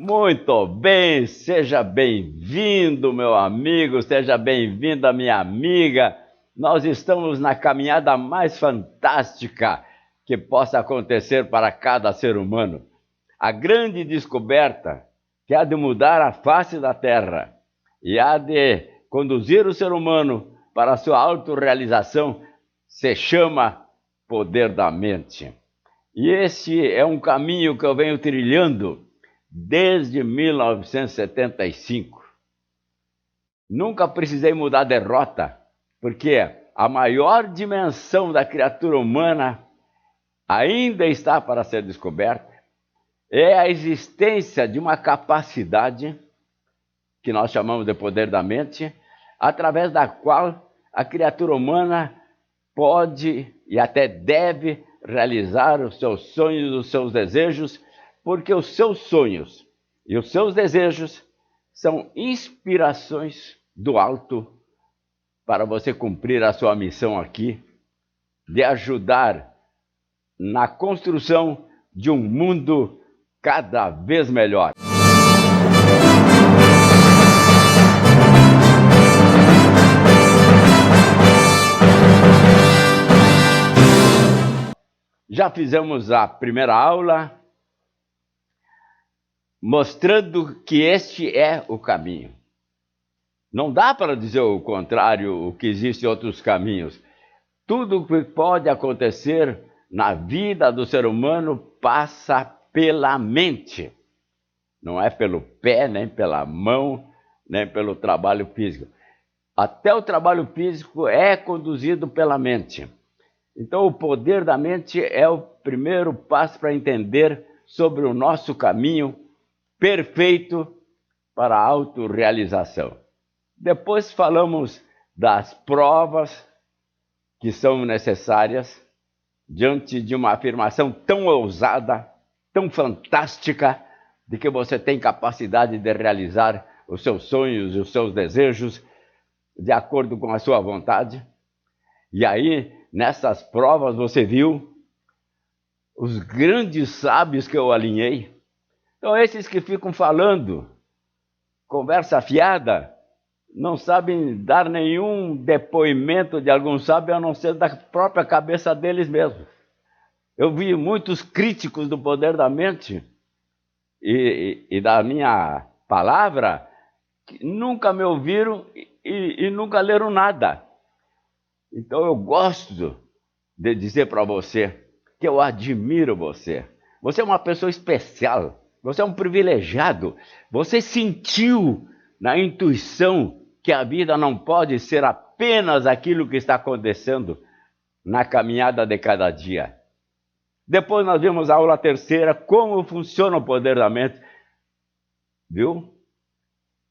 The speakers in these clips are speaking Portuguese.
Muito bem, seja bem-vindo, meu amigo, seja bem-vinda, minha amiga. Nós estamos na caminhada mais fantástica que possa acontecer para cada ser humano. A grande descoberta que há de mudar a face da Terra e há de conduzir o ser humano para a sua autorrealização se chama poder da mente. E esse é um caminho que eu venho trilhando desde 1975. Nunca precisei mudar de rota, porque a maior dimensão da criatura humana ainda está para ser descoberta. É a existência de uma capacidade, que nós chamamos de poder da mente, através da qual a criatura humana pode e até deve realizar os seus sonhos, os seus desejos, porque os seus sonhos e os seus desejos são inspirações do alto para você cumprir a sua missão aqui, de ajudar na construção de um mundo cada vez melhor. Já fizemos a primeira aula mostrando que este é o caminho. Não dá para dizer o contrário, que existem outros caminhos. Tudo que pode acontecer na vida do ser humano passa pela mente. Não é pelo pé, nem pela mão, nem pelo trabalho físico. Até o trabalho físico é conduzido pela mente. Então, o poder da mente é o primeiro passo para entender sobre o nosso caminho perfeito para a autorrealização. Depois falamos das provas que são necessárias diante de uma afirmação tão ousada, tão fantástica, de que você tem capacidade de realizar os seus sonhos e os seus desejos de acordo com a sua vontade. E aí, nessas provas, você viu os grandes sábios que eu alinhei. Então, esses que ficam falando, conversa fiada, não sabem dar nenhum depoimento de algum sábio, a não ser da própria cabeça deles mesmos. Eu vi muitos críticos do poder da mente e da minha palavra, que nunca me ouviram e nunca leram nada. Então, eu gosto de dizer para você que eu admiro você. Você é uma pessoa especial. Você é um privilegiado. Você sentiu na intuição que a vida não pode ser apenas aquilo que está acontecendo na caminhada de cada dia. Depois nós vimos a aula terceira, como funciona o poder da mente. Viu?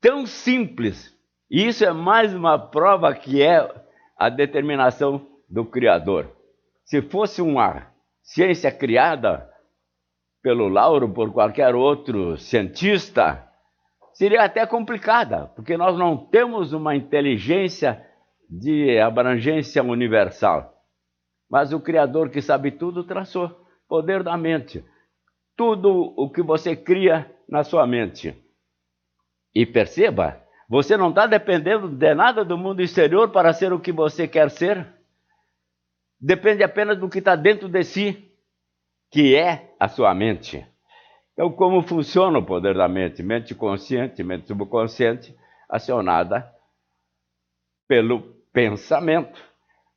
Tão simples. E isso é mais uma prova que é a determinação do Criador. Se fosse uma ciência criada pelo Lauro, por qualquer outro cientista, seria até complicada, porque nós não temos uma inteligência de abrangência universal. Mas o Criador que sabe tudo traçou, poder da mente. Tudo o que você cria na sua mente. E perceba, você não está dependendo de nada do mundo exterior para ser o que você quer ser. Depende apenas do que está dentro de si, que é a sua mente. Então, como funciona o poder da mente? Mente consciente, mente subconsciente, acionada pelo pensamento.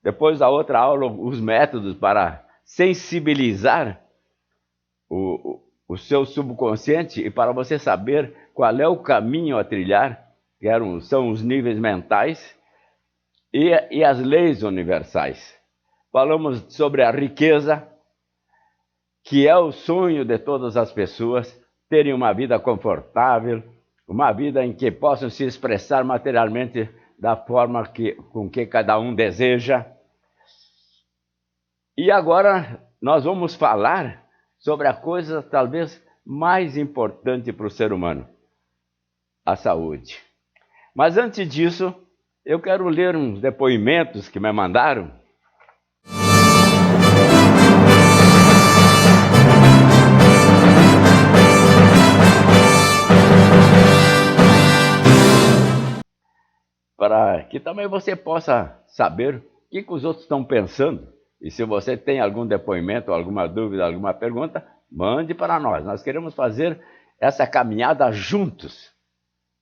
Depois da outra aula, os métodos para sensibilizar o seu subconsciente e para você saber qual é o caminho a trilhar, que são os níveis mentais e as leis universais. Falamos sobre a riqueza, que é o sonho de todas as pessoas, terem uma vida confortável, uma vida em que possam se expressar materialmente da forma com que cada um deseja. E agora nós vamos falar sobre a coisa talvez mais importante para o ser humano, a saúde. Mas antes disso, eu quero ler uns depoimentos que me mandaram. para que também você possa saber o que os outros estão pensando. E se você tem algum depoimento, alguma dúvida, alguma pergunta, mande para nós. Nós queremos fazer essa caminhada juntos,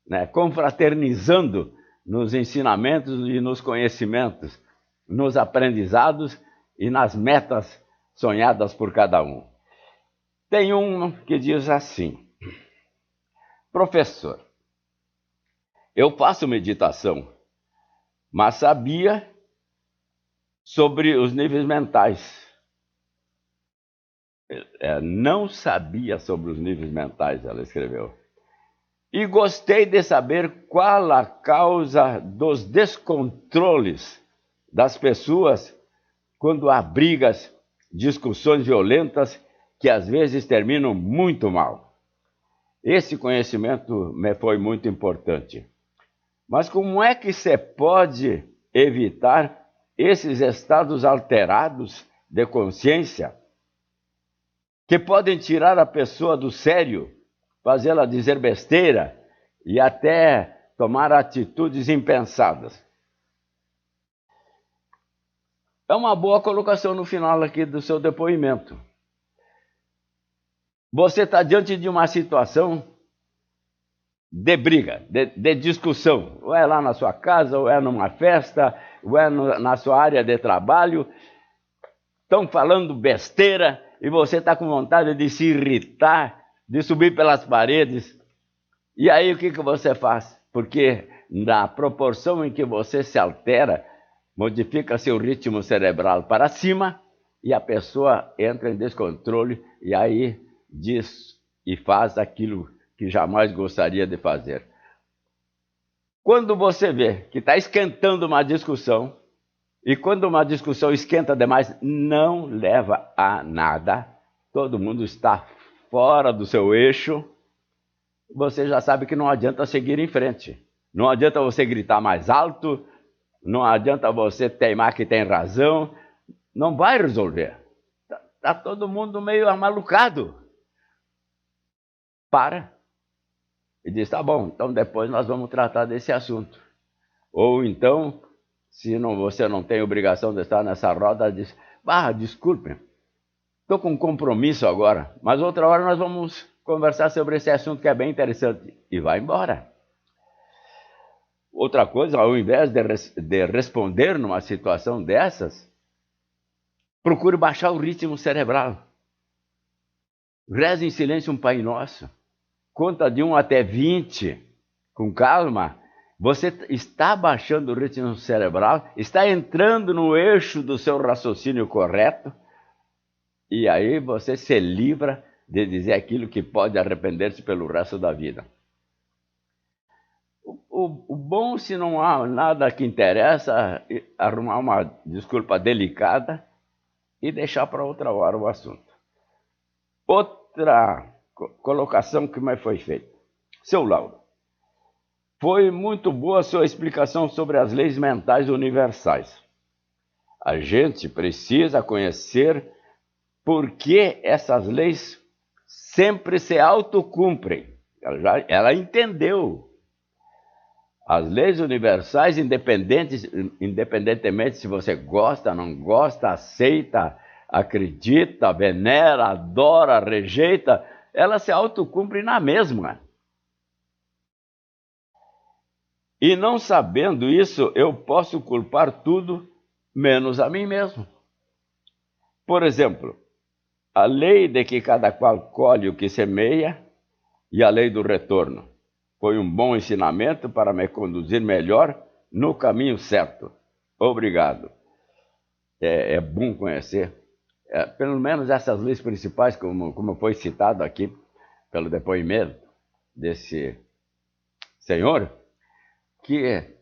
né? Confraternizando nos ensinamentos e nos conhecimentos, nos aprendizados e nas metas sonhadas por cada um. Tem um que diz assim: professor, eu faço meditação, mas sabia sobre os níveis mentais. Não sabia sobre os níveis mentais, ela escreveu. E gostei de saber qual a causa dos descontroles das pessoas quando há brigas, discussões violentas que às vezes terminam muito mal. Esse conhecimento me foi muito importante. Mas como é que se pode evitar esses estados alterados de consciência que podem tirar a pessoa do sério, fazê-la dizer besteira e até tomar atitudes impensadas? É uma boa colocação no final aqui do seu depoimento. Você está diante de uma situação de briga, de discussão, ou é lá na sua casa, ou é numa festa, ou é na sua área de trabalho, estão falando besteira e você está com vontade de se irritar, de subir pelas paredes. E aí o que você faz? Porque na proporção em que você se altera, modifica seu ritmo cerebral para cima e a pessoa entra em descontrole e aí diz e faz aquilo que jamais gostaria de fazer. Quando você vê que está esquentando uma discussão, e quando uma discussão esquenta demais, não leva a nada, todo mundo está fora do seu eixo, você já sabe que não adianta seguir em frente. Não adianta você gritar mais alto, não adianta você teimar que tem razão, não vai resolver. Está todo mundo meio amalucado. Para. E diz, tá bom, então depois nós vamos tratar desse assunto. Ou então, se você não tem obrigação de estar nessa roda, diz, desculpe, estou com um compromisso agora, mas outra hora nós vamos conversar sobre esse assunto que é bem interessante. E vai embora. Outra coisa, ao invés de responder numa situação dessas, procure baixar o ritmo cerebral. Reze em silêncio um Pai Nosso. Conta de 1 até 20, com calma. Você está baixando o ritmo cerebral, está entrando no eixo do seu raciocínio correto, e aí você se livra de dizer aquilo que pode arrepender-se pelo resto da vida. O bom, se não há nada que interessa, é arrumar uma desculpa delicada e deixar para outra hora o assunto. Outra colocação que me foi feita. Seu Lauro, foi muito boa a sua explicação sobre as leis mentais universais. A gente precisa conhecer por que essas leis sempre se autocumprem. Ela entendeu. As leis universais, independentemente se você gosta, não gosta, aceita, acredita, venera, adora, rejeita, ela se autocumpre na mesma. E não sabendo isso, eu posso culpar tudo menos a mim mesmo. Por exemplo, a lei de que cada qual colhe o que semeia e a lei do retorno. Foi um bom ensinamento para me conduzir melhor no caminho certo. Obrigado. É bom conhecer, pelo menos essas leis principais, como foi citado aqui pelo depoimento desse senhor, que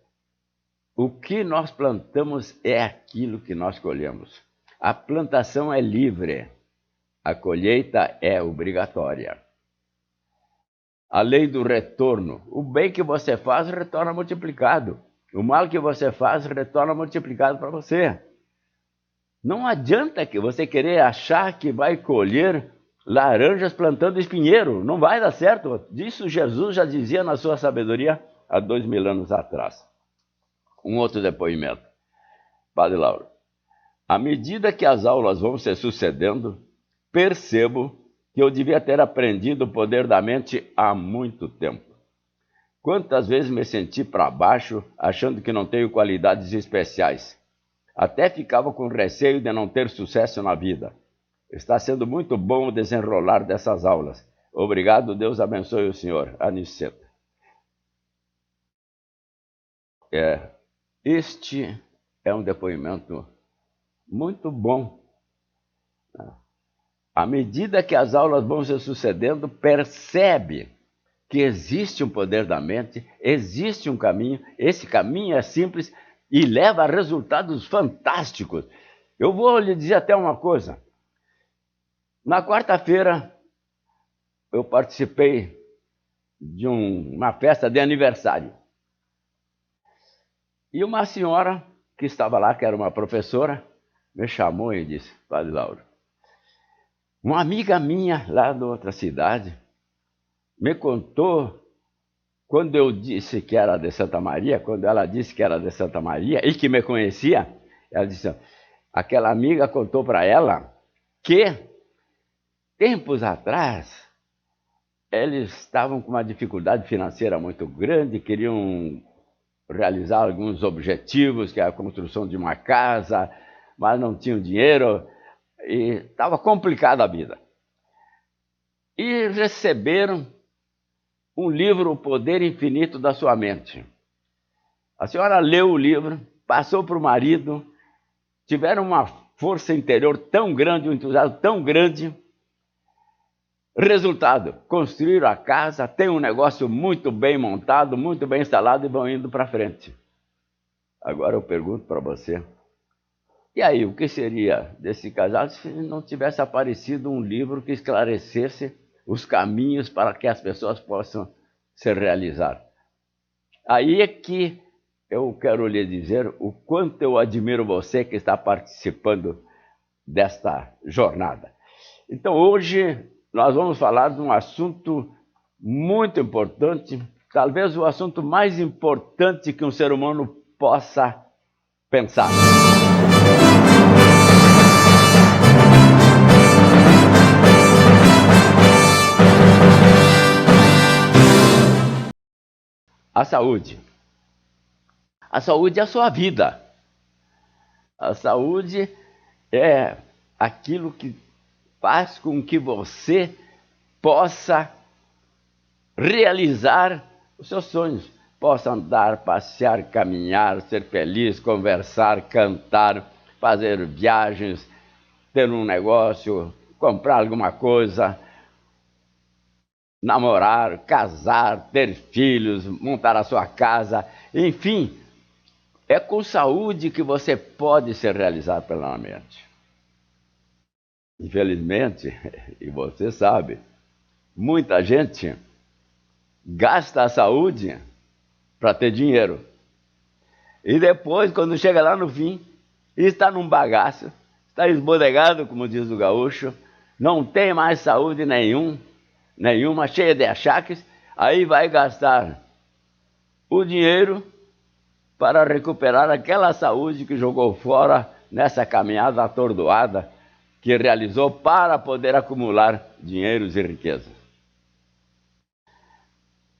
o que nós plantamos é aquilo que nós colhemos. A plantação é livre, a colheita é obrigatória. A lei do retorno. O bem que você faz retorna multiplicado. O mal que você faz retorna multiplicado para você. Não adianta que você querer achar que vai colher laranjas plantando espinheiro. Não vai dar certo. Isso Jesus já dizia na sua sabedoria há 2000 anos atrás. Um outro depoimento. Padre Lauro, à medida que as aulas vão se sucedendo, percebo que eu devia ter aprendido o poder da mente há muito tempo. Quantas vezes me senti para baixo, achando que não tenho qualidades especiais. Até ficava com receio de não ter sucesso na vida. Está sendo muito bom o desenrolar dessas aulas. Obrigado, Deus abençoe o senhor. Aniceta. Este é um depoimento muito bom. À medida que as aulas vão se sucedendo, percebe que existe um poder da mente, existe um caminho, esse caminho é simples e leva a resultados fantásticos. Eu vou lhe dizer até uma coisa. Na quarta-feira, eu participei de uma festa de aniversário. E uma senhora que estava lá, que era uma professora, me chamou e disse, Padre Lauro, uma amiga minha lá de outra cidade me contou, quando eu disse que era de Santa Maria, quando ela disse que era de Santa Maria e que me conhecia, ela disse, aquela amiga contou para ela que, tempos atrás, eles estavam com uma dificuldade financeira muito grande, queriam realizar alguns objetivos, que é a construção de uma casa, mas não tinham dinheiro e estava complicada a vida. E receberam um livro, O Poder Infinito da Sua Mente. A senhora leu o livro, passou para o marido, tiveram uma força interior tão grande, um entusiasmo tão grande. Resultado, construíram a casa, tem um negócio muito bem montado, muito bem instalado e vão indo para frente. Agora eu pergunto para você, e aí, o que seria desse casal se não tivesse aparecido um livro que esclarecesse os caminhos para que as pessoas possam se realizar? Aí é que eu quero lhe dizer o quanto eu admiro você que está participando desta jornada. Então, hoje nós vamos falar de um assunto muito importante, talvez o assunto mais importante que um ser humano possa pensar. A saúde. A saúde é a sua vida. A saúde é aquilo que faz com que você possa realizar os seus sonhos. Possa andar, passear, caminhar, ser feliz, conversar, cantar, fazer viagens, ter um negócio, comprar alguma coisa, namorar, casar, ter filhos, montar a sua casa, enfim, é com saúde que você pode se realizar plenamente. Infelizmente, e você sabe, muita gente gasta a saúde para ter dinheiro. E depois, quando chega lá no fim, está num bagaço, está esbodegado, como diz o gaúcho, não tem mais saúde nenhuma, cheia de achaques, aí vai gastar o dinheiro para recuperar aquela saúde que jogou fora nessa caminhada atordoada que realizou para poder acumular dinheiros e riquezas.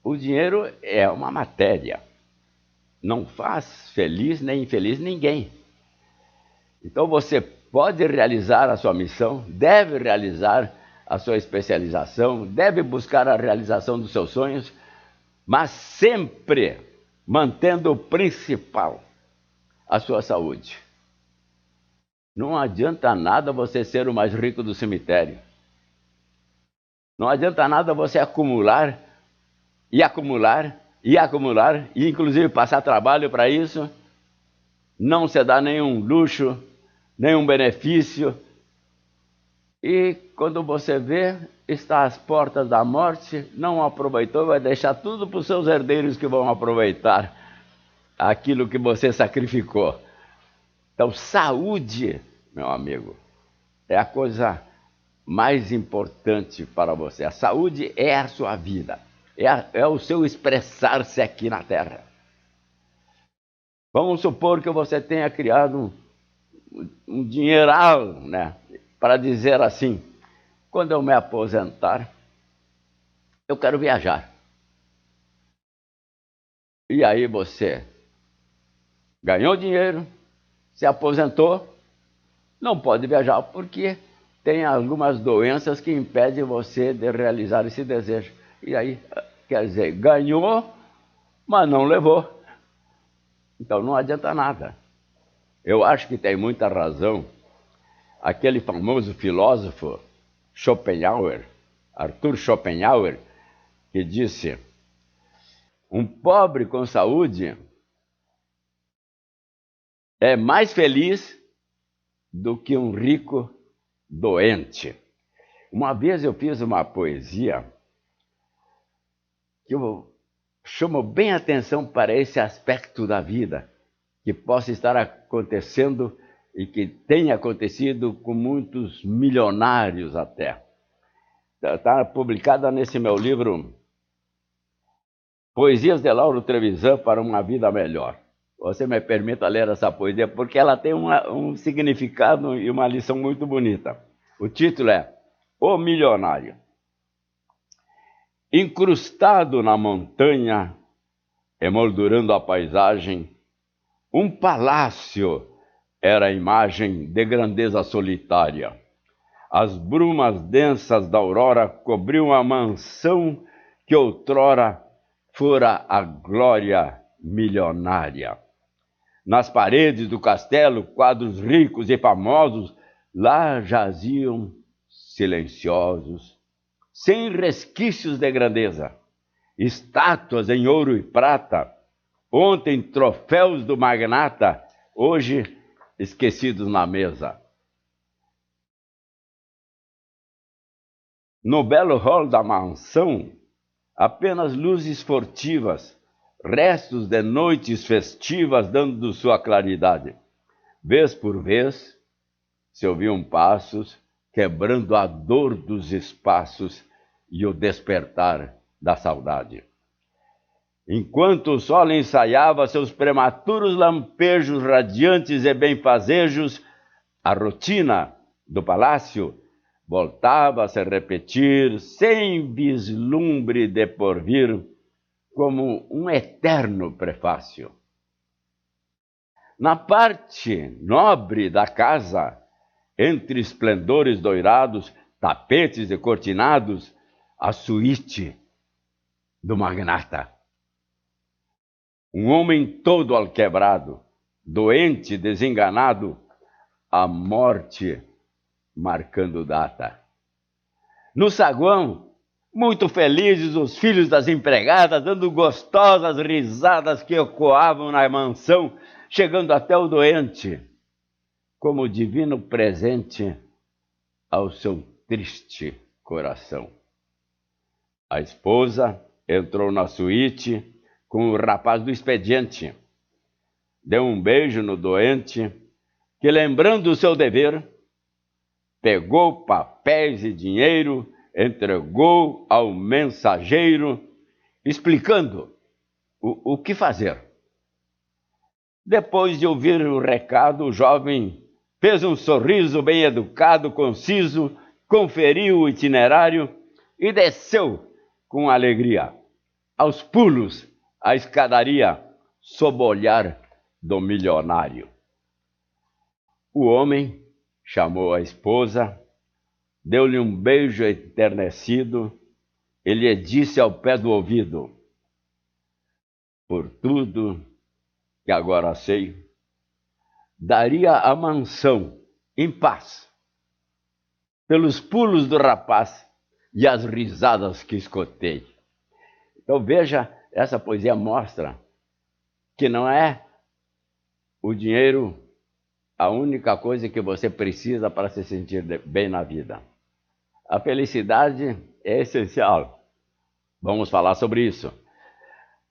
O dinheiro é uma matéria, não faz feliz nem infeliz ninguém. Então você pode realizar a sua missão, deve realizar a sua especialização, deve buscar a realização dos seus sonhos, mas sempre mantendo o principal, a sua saúde. Não adianta nada você ser o mais rico do cemitério. Não adianta nada você acumular, e acumular, e acumular, e inclusive passar trabalho para isso, não se dá nenhum luxo, nenhum benefício, e quando você vê, está às portas da morte, não aproveitou, vai deixar tudo para os seus herdeiros que vão aproveitar aquilo que você sacrificou. Então, saúde, meu amigo, é a coisa mais importante para você. A saúde é a sua vida, é o seu expressar-se aqui na Terra. Vamos supor que você tenha criado um dinheiral, né, para dizer assim: quando eu me aposentar, eu quero viajar. E aí você ganhou dinheiro, se aposentou, não pode viajar porque tem algumas doenças que impedem você de realizar esse desejo. E aí, quer dizer, ganhou, mas não levou. Então não adianta nada. Eu acho que tem muita razão aquele famoso filósofo Schopenhauer, Arthur Schopenhauer, que disse: um pobre com saúde é mais feliz do que um rico doente. Uma vez eu fiz uma poesia que eu chamo bem atenção para esse aspecto da vida que possa estar acontecendo e que tenha acontecido com muitos milionários até. Está publicada nesse meu livro Poesias de Lauro Trevisan para uma Vida Melhor. Você me permita ler essa poesia, porque ela tem um significado e uma lição muito bonita. O título é O Milionário. Incrustado na montanha, emoldurando a paisagem, um palácio era a imagem de grandeza solitária. As brumas densas da aurora cobriam a mansão que outrora fora a glória milionária. Nas paredes do castelo, quadros ricos e famosos lá jaziam silenciosos, sem resquícios de grandeza. Estátuas em ouro e prata, ontem troféus do magnata, hoje esquecidos na mesa. No belo hall da mansão, apenas luzes furtivas, restos de noites festivas dando sua claridade. Vez por vez, se ouviam passos, quebrando a dor dos espaços e o despertar da saudade. Enquanto o sol ensaiava seus prematuros lampejos radiantes e benfazejos, a rotina do palácio voltava a se repetir, sem vislumbre de porvir, como um eterno prefácio. Na parte nobre da casa, entre esplendores doirados, tapetes e cortinados, a suíte do magnata. Um homem todo alquebrado, doente, desenganado, a morte marcando data. No saguão, muito felizes os filhos das empregadas, dando gostosas risadas que ecoavam na mansão, chegando até o doente, como divino presente ao seu triste coração. A esposa entrou na suíte com o rapaz do expediente, deu um beijo no doente, que, lembrando o seu dever, pegou papéis e dinheiro, entregou ao mensageiro, explicando o que fazer. Depois de ouvir o recado, o jovem fez um sorriso bem educado, conciso, conferiu o itinerário e desceu com alegria, aos pulos, a escadaria, sob o olhar do milionário. O homem chamou a esposa, deu-lhe um beijo enternecido e lhe disse ao pé do ouvido: por tudo que agora sei, daria a mansão em paz, pelos pulos do rapaz e as risadas que escutei. Então veja, essa poesia mostra que não é o dinheiro a única coisa que você precisa para se sentir bem na vida. A felicidade é essencial. Vamos falar sobre isso.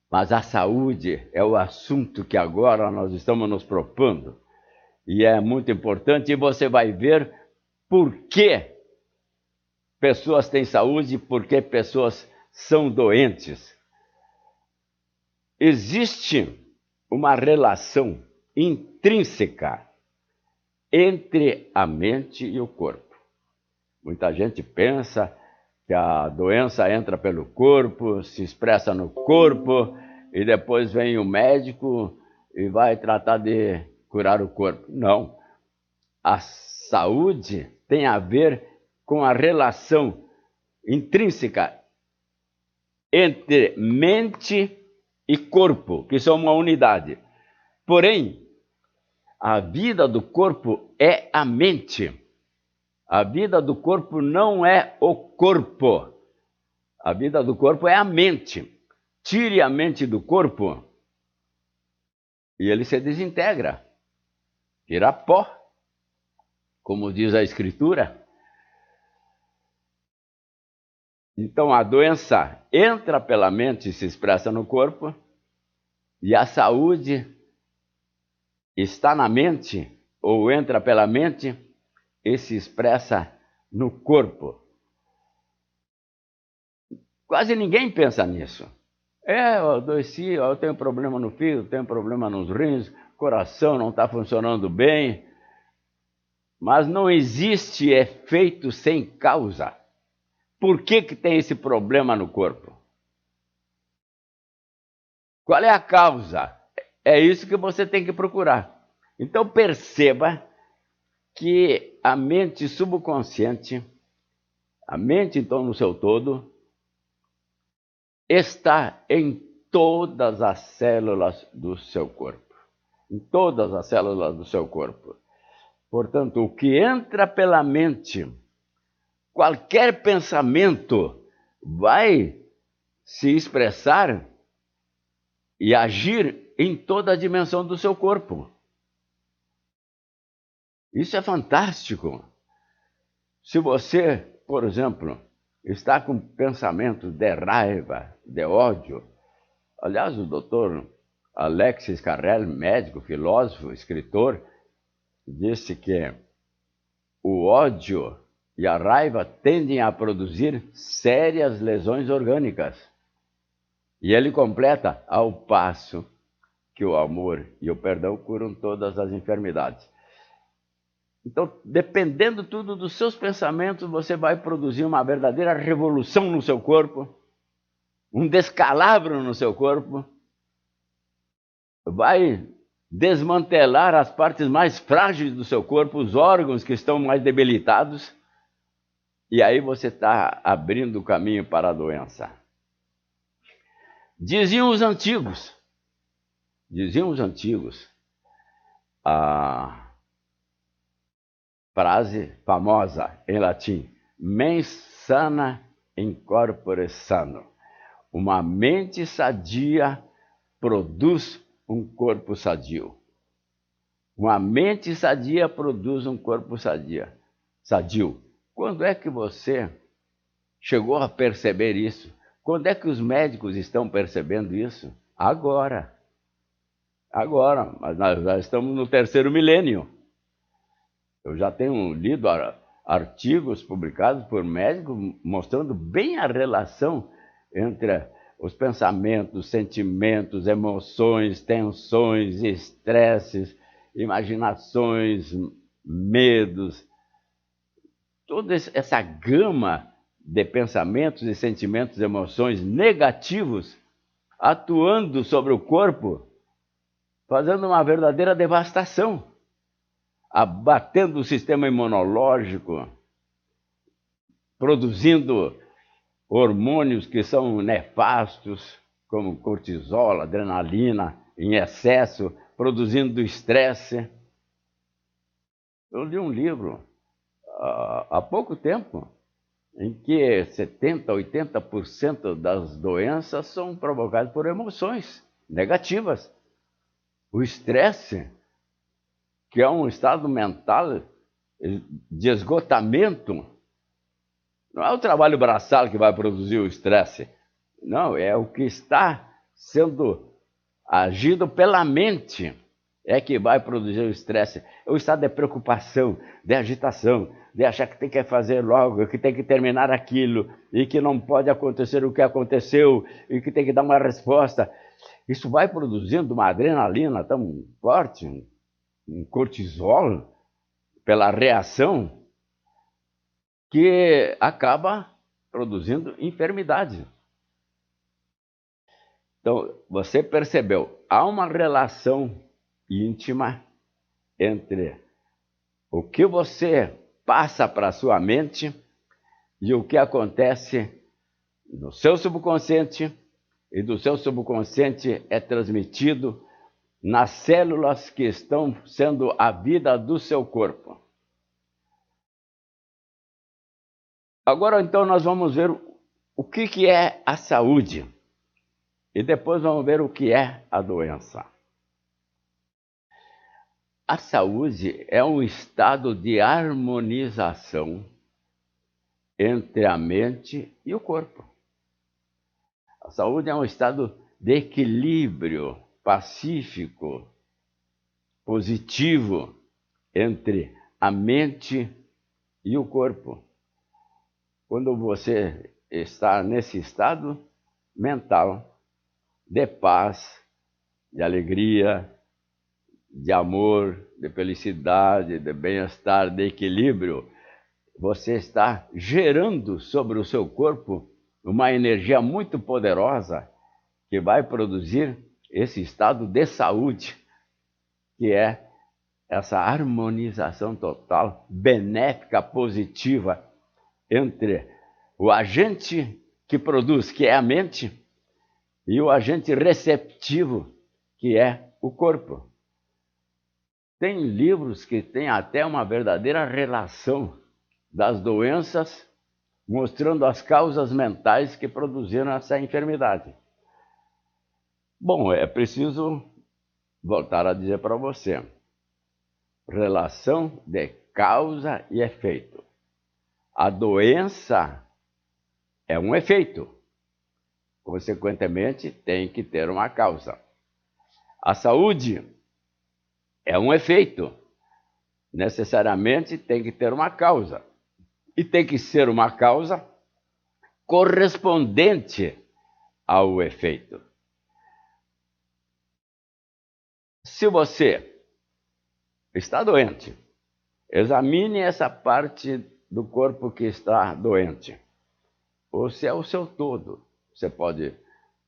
Mas a saúde é o assunto que agora nós estamos nos propondo. E é muito importante, e você vai ver por que pessoas têm saúde e por que pessoas são doentes. Existe uma relação intrínseca entre a mente e o corpo. Muita gente pensa que a doença entra pelo corpo, se expressa no corpo, e depois vem o médico e vai tratar de curar o corpo. Não. A saúde tem a ver com a relação intrínseca entre mente e corpo, que são uma unidade. Porém, a vida do corpo é a mente. A vida do corpo não é o corpo. A vida do corpo é a mente. Tire a mente do corpo e ele se desintegra, vira pó, como diz a Escritura. Então, a doença entra pela mente e se expressa no corpo, e a saúde está na mente, ou entra pela mente, e se expressa no corpo. Quase ninguém pensa nisso. Eu adoeci, eu tenho problema no fígado, tenho problema nos rins, coração não está funcionando bem. Mas não existe efeito sem causa. Por que tem esse problema no corpo? Qual é a causa? É isso que você tem que procurar. Então perceba que a mente subconsciente, a mente então no seu todo, está em todas as células do seu corpo. Em todas as células do seu corpo. Portanto, o que entra pela mente, qualquer pensamento vai se expressar e agir em toda a dimensão do seu corpo. Isso é fantástico. Se você, por exemplo, está com pensamentos de raiva, de ódio, aliás, o doutor Alexis Carrel, médico, filósofo, escritor, disse que o ódio e a raiva tendem a produzir sérias lesões orgânicas. E ele completa, ao passo que o amor e o perdão curam todas as enfermidades. Então, dependendo tudo dos seus pensamentos, você vai produzir uma verdadeira revolução no seu corpo, um descalabro no seu corpo, vai desmantelar as partes mais frágeis do seu corpo, os órgãos que estão mais debilitados, e aí você está abrindo o caminho para a doença. Diziam os antigos, a frase famosa em latim, mens sana in corpore sano. Uma mente sadia produz um corpo sadio. Uma mente sadia produz um corpo sadio. Quando é que você chegou a perceber isso? Quando é que os médicos estão percebendo isso? Agora. Agora, mas nós já estamos no 3º milênio. Eu já tenho lido artigos publicados por médicos mostrando bem a relação entre os pensamentos, sentimentos, emoções, tensões, estresses, imaginações, medos. Toda essa gama de pensamentos e sentimentos, emoções negativos atuando sobre o corpo, fazendo uma verdadeira devastação, abatendo o sistema imunológico, produzindo hormônios que são nefastos, como cortisol, adrenalina, em excesso, produzindo estresse. Eu li um livro há pouco tempo, em que 70%, 80% das doenças são provocadas por emoções negativas. O estresse, que é um estado mental de esgotamento, não é o trabalho braçal que vai produzir o estresse, não, é o que está sendo agido pela mente, é que vai produzir o estresse. É o estado de preocupação, de agitação, de achar que tem que fazer logo, que tem que terminar aquilo, e que não pode acontecer o que aconteceu, e que tem que dar uma resposta. Isso vai produzindo uma adrenalina tão forte, um cortisol, pela reação, que acaba produzindo enfermidade. Então, você percebeu, há uma relação íntima entre o que você passa para a sua mente e o que acontece no seu subconsciente, e do seu subconsciente é transmitido nas células que estão sendo a vida do seu corpo. Agora, então, nós vamos ver o que é a saúde e depois vamos ver o que é a doença. A saúde é um estado de harmonização entre a mente e o corpo. A saúde é um estado de equilíbrio pacífico, positivo entre a mente e o corpo. Quando você está nesse estado mental de paz, de alegria, de amor, de felicidade, de bem-estar, de equilíbrio, você está gerando sobre o seu corpo uma energia muito poderosa que vai produzir esse estado de saúde, que é essa harmonização total, benéfica, positiva, entre o agente que produz, que é a mente, e o agente receptivo, que é o corpo. Tem livros que têm até uma verdadeira relação das doenças, mostrando as causas mentais que produziram essa enfermidade. Bom, é preciso voltar a dizer para você: relação de causa e efeito. A doença é um efeito, consequentemente, tem que ter uma causa. A saúde é um efeito, necessariamente tem que ter uma causa. E tem que ser uma causa correspondente ao efeito. Se você está doente, examine essa parte do corpo que está doente. Ou se é o seu todo. Você pode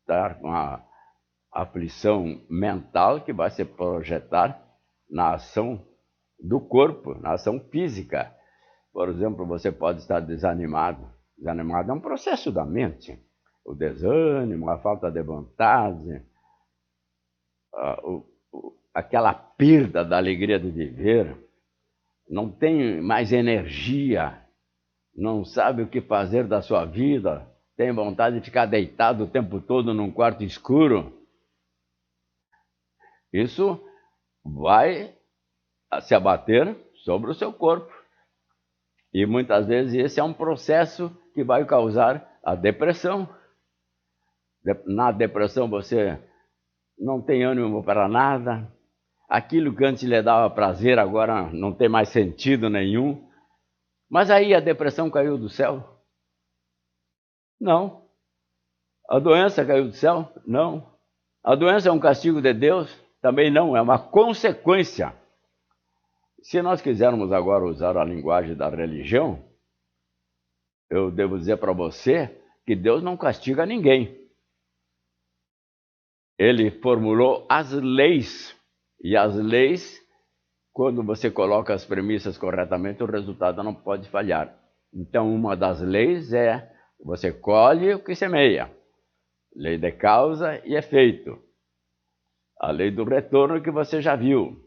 estar com a aflição mental que vai se projetar na ação do corpo, na ação física. Por exemplo, você pode estar desanimado. Desanimado é um processo da mente. O desânimo, a falta de vontade, aquela perda da alegria de viver, não tem mais energia, não sabe o que fazer da sua vida, tem vontade de ficar deitado o tempo todo num quarto escuro. Isso vai se abater sobre o seu corpo. E muitas vezes esse é um processo que vai causar a depressão. Na depressão você não tem ânimo para nada. Aquilo que antes lhe dava prazer agora não tem mais sentido nenhum. Mas aí a depressão caiu do céu? Não. A doença caiu do céu? Não. A doença é um castigo de Deus? Também não, é uma consequência. Se nós quisermos agora usar a linguagem da religião, eu devo dizer para você que Deus não castiga ninguém. Ele formulou as leis, e as leis, quando você coloca as premissas corretamente, o resultado não pode falhar. Então, uma das leis é: você colhe o que semeia. Lei de causa e efeito. A lei do retorno que você já viu.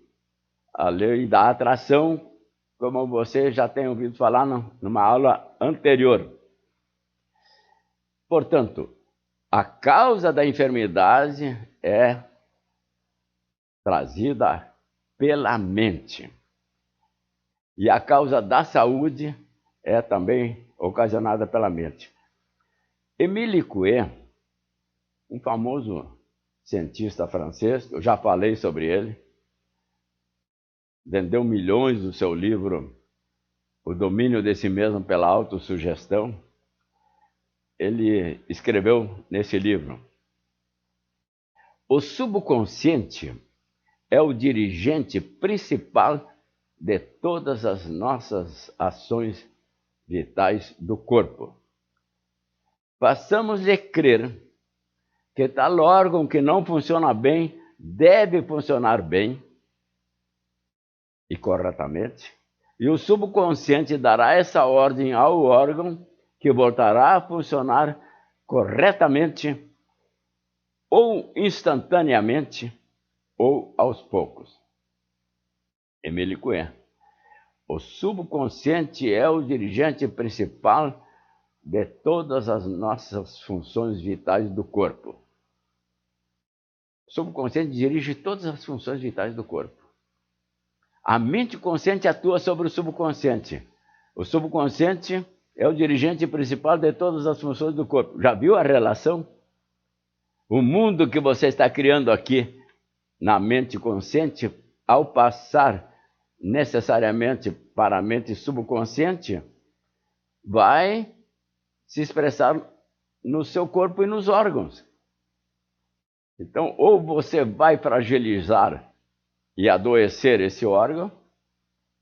A lei da atração, como você já tem ouvido falar numa aula anterior. Portanto, a causa da enfermidade é trazida pela mente. E a causa da saúde é também ocasionada pela mente. Émile Coué, um famoso cientista francês, eu já falei sobre ele, vendeu milhões do seu livro o domínio de si mesmo pela autossugestão, ele escreveu nesse livro: o subconsciente é o dirigente principal de todas as nossas ações vitais do corpo. Passamos de crer que tal órgão que não funciona bem deve funcionar bem e corretamente, e o subconsciente dará essa ordem ao órgão, que voltará a funcionar corretamente, ou instantaneamente, ou aos poucos. Émile Coué. O subconsciente é o dirigente principal de todas as nossas funções vitais do corpo. O subconsciente dirige todas as funções vitais do corpo. A mente consciente atua sobre o subconsciente. O subconsciente é o dirigente principal de todas as funções do corpo. Já viu a relação? O mundo que você está criando aqui na mente consciente, ao passar necessariamente para a mente subconsciente, vai se expressar no seu corpo e nos órgãos. Então, ou você vai fragilizar e adoecer esse órgão,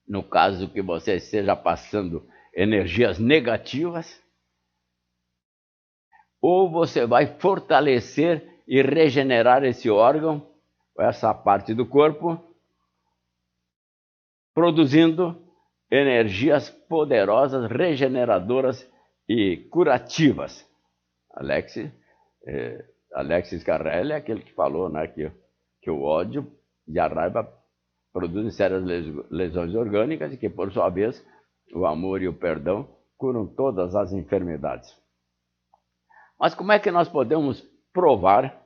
no caso que você esteja passando energias negativas, ou você vai fortalecer e regenerar esse órgão, essa parte do corpo, produzindo energias poderosas, regeneradoras e curativas. Alexis Carrel é aquele que falou, né, que o ódio e a raiva produzem sérias lesões orgânicas e que, por sua vez, o amor e o perdão curam todas as enfermidades. Mas como é que nós podemos provar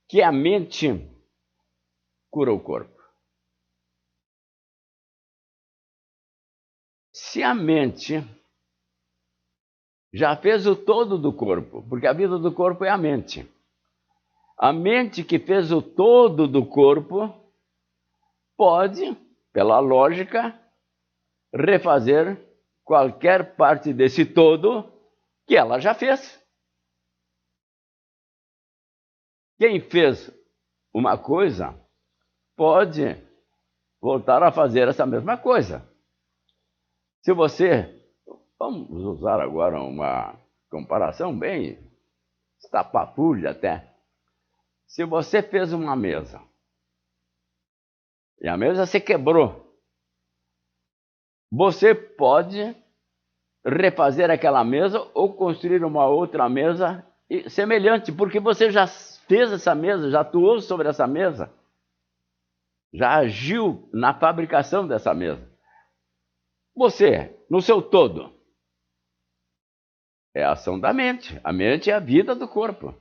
que a mente cura o corpo? Se a mente já fez o todo do corpo, porque a vida do corpo é a mente. A mente que fez o todo do corpo pode, pela lógica, refazer qualquer parte desse todo que ela já fez. Quem fez uma coisa pode voltar a fazer essa mesma coisa. Se você... Vamos usar agora uma comparação bem estapafúrdia até. Se você fez uma mesa e a mesa se quebrou, você pode refazer aquela mesa ou construir uma outra mesa semelhante, porque você já fez essa mesa, já atuou sobre essa mesa, já agiu na fabricação dessa mesa. Você, no seu todo, é a ação da mente. A mente é a vida do corpo.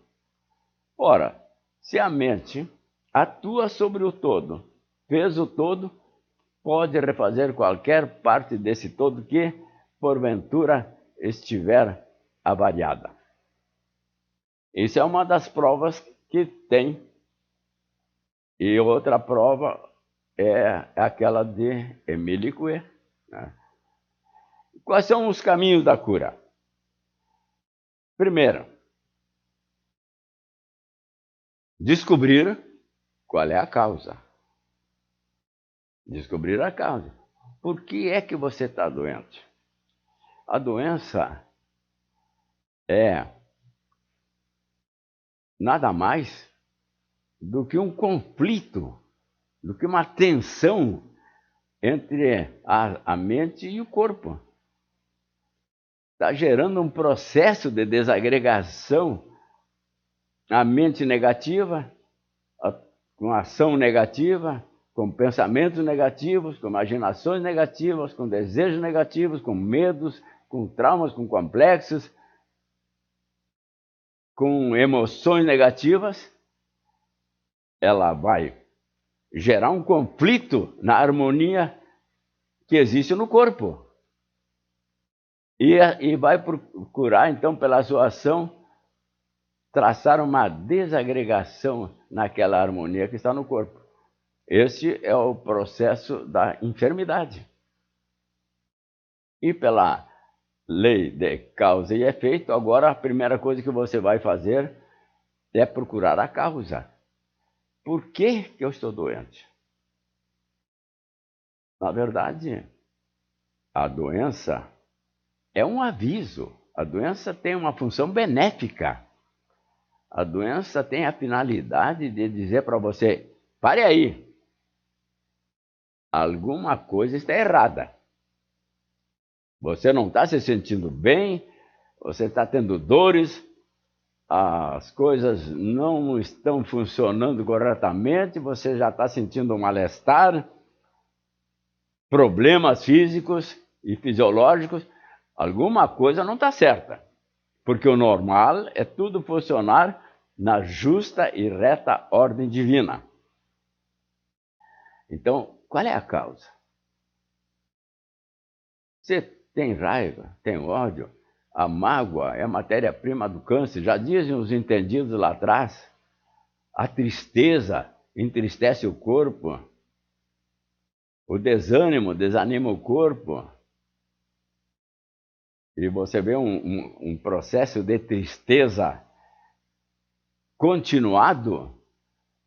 Ora, se a mente atua sobre o todo, fez o todo, pode refazer qualquer parte desse todo que, porventura, estiver avariada. Isso é uma das provas que tem. E outra prova é aquela de Émile Coué, né? Quais são os caminhos da cura? Primeiro, descobrir qual é a causa. Descobrir a causa. Por que é que você está doente? A doença é nada mais do que um conflito, do que uma tensão entre a mente e o corpo. Está gerando um processo de desagregação, a mente negativa, com ação negativa, com pensamentos negativos, com imaginações negativas, com desejos negativos, com medos, com traumas, com complexos, com emoções negativas. Ela vai gerar um conflito na harmonia que existe no corpo. E vai procurar, então, pela sua ação, traçar uma desagregação naquela harmonia que está no corpo. Este é o processo da enfermidade. E pela lei de causa e efeito, agora a primeira coisa que você vai fazer é procurar a causa. Por que eu estou doente? Na verdade, a doença é um aviso. A doença tem uma função benéfica. A doença tem a finalidade de dizer para você: pare aí, alguma coisa está errada. Você não está se sentindo bem, você está tendo dores, as coisas não estão funcionando corretamente, você já está sentindo um mal-estar, problemas físicos e fisiológicos, alguma coisa não está certa. Porque o normal é tudo funcionar na justa e reta ordem divina. Então, qual é a causa? Você tem raiva, tem ódio, a mágoa é a matéria-prima do câncer, já dizem os entendidos lá atrás. A tristeza entristece o corpo, o desânimo desanima o corpo. E você vê um processo de tristeza continuado,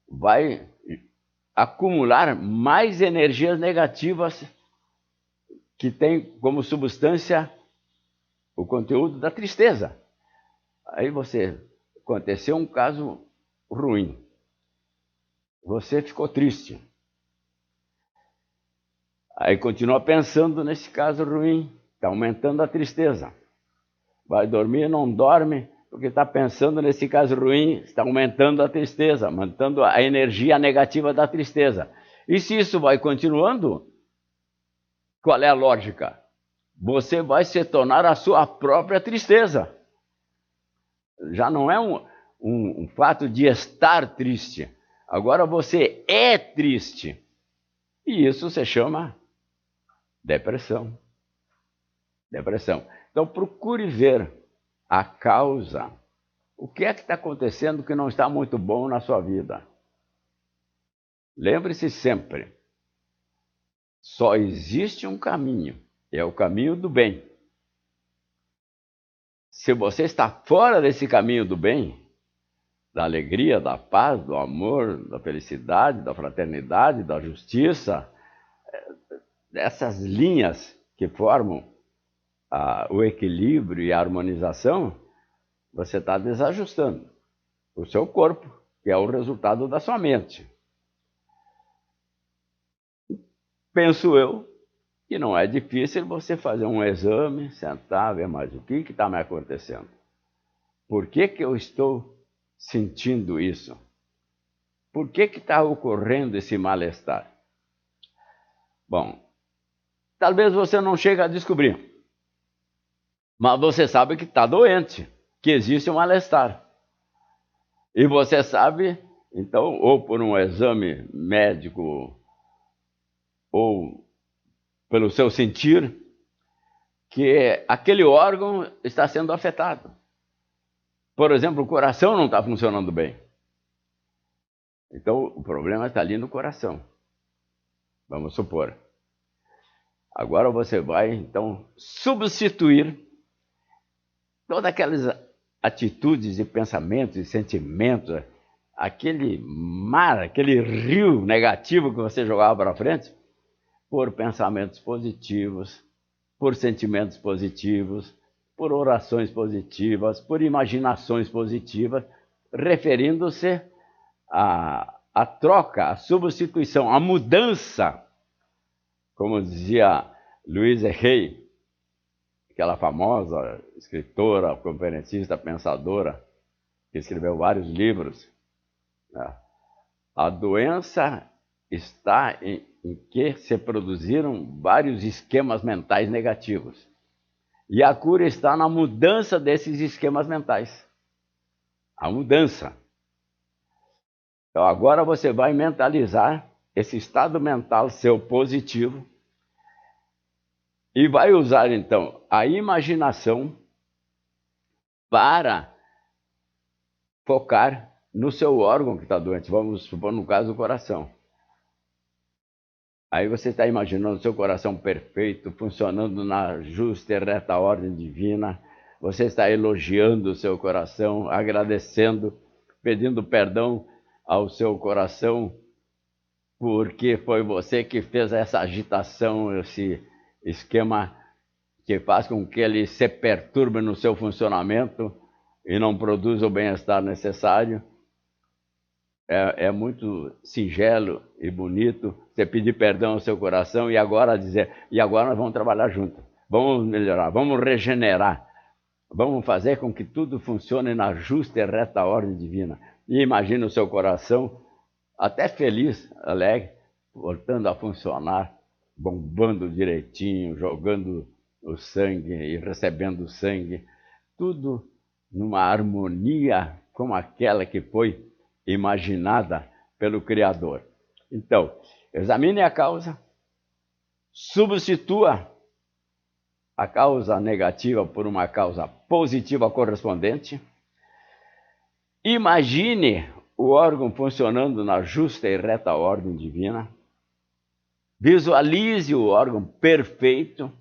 vai acumular mais energias negativas que tem como substância o conteúdo da tristeza. Aí aconteceu um caso ruim. Você ficou triste. Aí continua pensando nesse caso ruim, está aumentando a tristeza. Vai dormir, não dorme, porque está pensando nesse caso ruim, está aumentando a tristeza, aumentando a energia negativa da tristeza. E se isso vai continuando, qual é a lógica? Você vai se tornar a sua própria tristeza. Já não é um fato de estar triste. Agora você é triste. E isso se chama depressão. Depressão. Então procure ver a causa. O que é que está acontecendo que não está muito bom na sua vida? Lembre-se sempre, só existe um caminho, é o caminho do bem. Se você está fora desse caminho do bem, da alegria, da paz, do amor, da felicidade, da fraternidade, da justiça, dessas linhas que formam o equilíbrio e a harmonização, você está desajustando o seu corpo, que é o resultado da sua mente. Penso eu que não é difícil você fazer um exame, sentar, ver mais o que está me acontecendo. Por que eu estou sentindo isso? Por que está ocorrendo esse mal-estar? Bom, talvez você não chegue a descobrir, mas você sabe que está doente, que existe um mal-estar. E você sabe, então, ou por um exame médico, ou pelo seu sentir, que aquele órgão está sendo afetado. Por exemplo, o coração não está funcionando bem. Então, o problema está ali no coração. Vamos supor. Agora você vai, então, substituir todas aquelas atitudes e pensamentos e sentimentos, aquele mar, aquele rio negativo que você jogava para frente, por pensamentos positivos, por sentimentos positivos, por orações positivas, por imaginações positivas, referindo-se à troca, à substituição, à mudança, como dizia Louise Hay, aquela famosa escritora, conferencista, pensadora, que escreveu vários livros. A doença está em que se produziram vários esquemas mentais negativos. E a cura está na mudança desses esquemas mentais. A mudança. Então agora você vai mentalizar esse estado mental seu positivo e vai usar então a imaginação para focar no seu órgão que está doente. Vamos supor no caso do coração. Aí você está imaginando o seu coração perfeito, funcionando na justa e reta ordem divina. Você está elogiando o seu coração, agradecendo, pedindo perdão ao seu coração, porque foi você que fez essa agitação, esse esquema que faz com que ele se perturbe no seu funcionamento e não produza o bem-estar necessário. É muito singelo e bonito você pedir perdão ao seu coração e agora dizer, e agora nós vamos trabalhar juntos, vamos melhorar, vamos regenerar, vamos fazer com que tudo funcione na justa e reta ordem divina. E imagine o seu coração até feliz, alegre, voltando a funcionar, bombando direitinho, jogando o sangue e recebendo o sangue, tudo numa harmonia como aquela que foi imaginada pelo Criador. Então, examine a causa, substitua a causa negativa por uma causa positiva correspondente, imagine o órgão funcionando na justa e reta ordem divina, visualize o órgão perfeito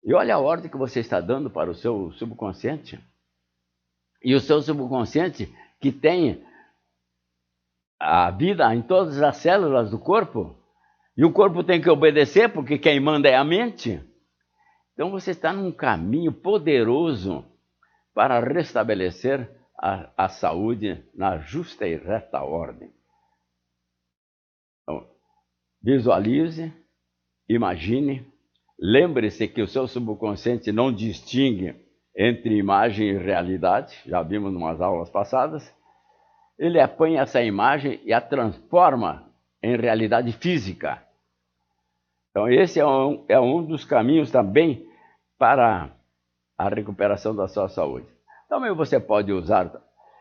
e olha a ordem que você está dando para o seu subconsciente. E o seu subconsciente, que tem a vida em todas as células do corpo, e o corpo tem que obedecer, porque quem manda é a mente. Então você está num caminho poderoso para restabelecer a saúde na justa e reta ordem. Então, visualize, imagine, lembre-se que o seu subconsciente não distingue entre imagem e realidade, já vimos em umas aulas passadas. Ele apanha essa imagem e a transforma em realidade física. Então esse é um dos caminhos também para a recuperação da sua saúde. Também você pode usar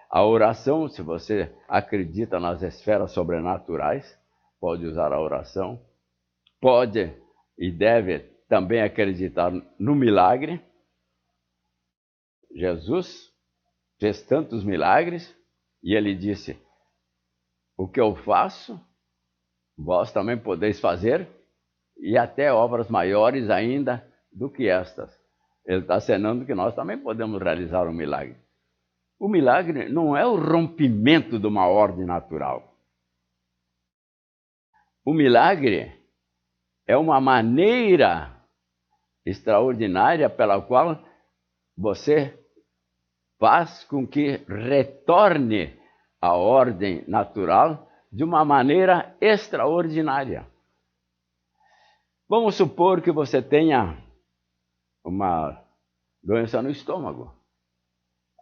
a oração, se você acredita nas esferas sobrenaturais, pode usar a oração. Pode e deve também acreditar no milagre. Jesus fez tantos milagres e ele disse, o que eu faço, vós também podeis fazer, e até obras maiores ainda do que estas. Ele está acenando que nós também podemos realizar um milagre. O milagre não é o rompimento de uma ordem natural. O milagre é uma maneira extraordinária pela qual você faz com que retorne à ordem natural de uma maneira extraordinária. Vamos supor que você tenha uma doença no estômago.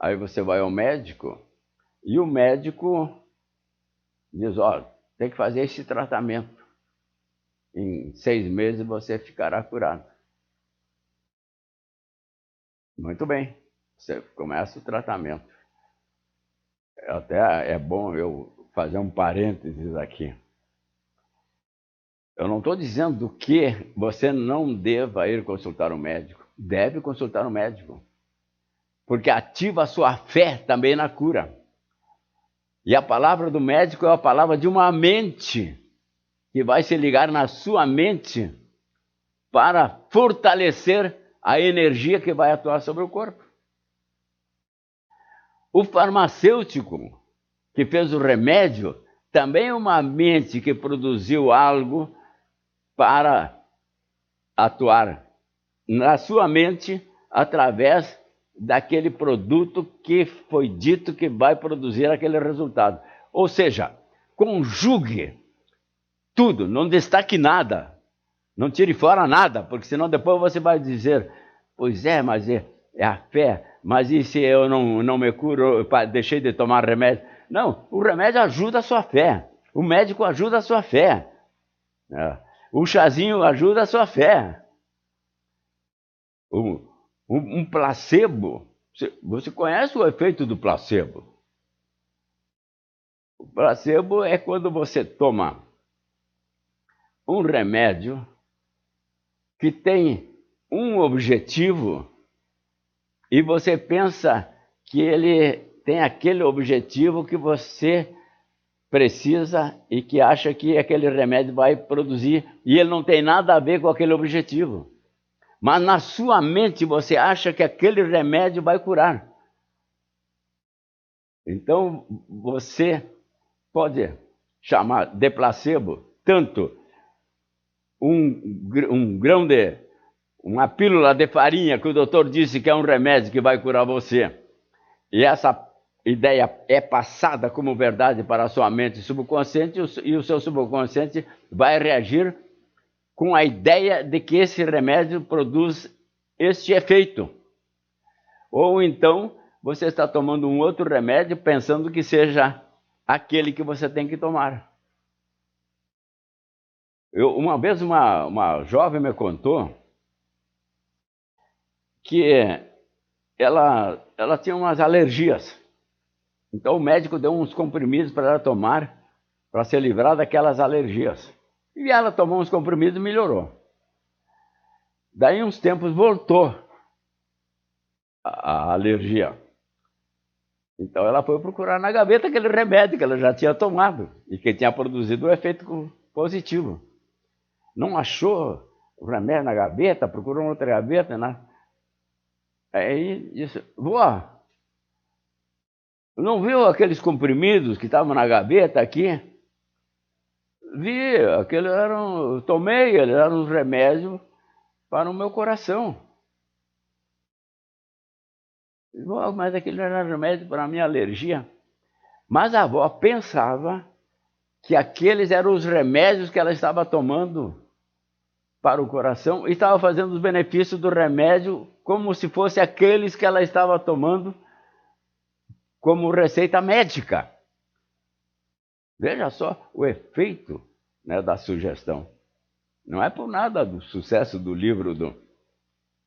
Aí você vai ao médico e o médico diz, olha, tem que fazer esse tratamento. Em 6 meses você ficará curado. Muito bem. Você começa o tratamento. Até é bom eu fazer um parênteses aqui. Eu não estou dizendo que você não deva ir consultar o médico. Deve consultar o médico. Porque ativa a sua fé também na cura. E a palavra do médico é a palavra de uma mente que vai se ligar na sua mente para fortalecer a energia que vai atuar sobre o corpo. O farmacêutico que fez o remédio também é uma mente que produziu algo para atuar na sua mente através daquele produto que foi dito que vai produzir aquele resultado. Ou seja, conjugue tudo, não destaque nada, não tire fora nada, porque senão depois você vai dizer, pois é, mas é a fé, mas e se eu não me curo, deixei de tomar remédio? Não, o remédio ajuda a sua fé, o médico ajuda a sua fé, o chazinho ajuda a sua fé. Um placebo, você conhece o efeito do placebo? O placebo é quando você toma um remédio que tem um objetivo e você pensa que ele tem aquele objetivo que você precisa e que acha que aquele remédio vai produzir, e ele não tem nada a ver com aquele objetivo. Mas na sua mente você acha que aquele remédio vai curar. Então você pode chamar de placebo tanto uma pílula de farinha que o doutor disse que é um remédio que vai curar você, e essa ideia é passada como verdade para a sua mente subconsciente, e o seu subconsciente vai reagir com a ideia de que esse remédio produz este efeito. Ou então você está tomando um outro remédio pensando que seja aquele que você tem que tomar. Uma vez uma jovem me contou que ela tinha umas alergias. Então o médico deu uns comprimidos para ela tomar para se livrar daquelas alergias. E ela tomou uns comprimidos e melhorou. Daí uns tempos voltou a alergia. Então ela foi procurar na gaveta aquele remédio que ela já tinha tomado e que tinha produzido um efeito positivo. Não achou o remédio na gaveta, procurou outra gaveta, né? Aí disse: vó, não viu aqueles comprimidos que estavam na gaveta aqui? Vi, tomei, eles eram uns remédios para o meu coração. Vó, mas aquele era remédio para a minha alergia. Mas a avó pensava que aqueles eram os remédios que ela estava tomando para o coração e estava fazendo os benefícios do remédio como se fosse aqueles que ela estava tomando como receita médica. Veja só o efeito, né, da sugestão. Não é por nada do sucesso do livro do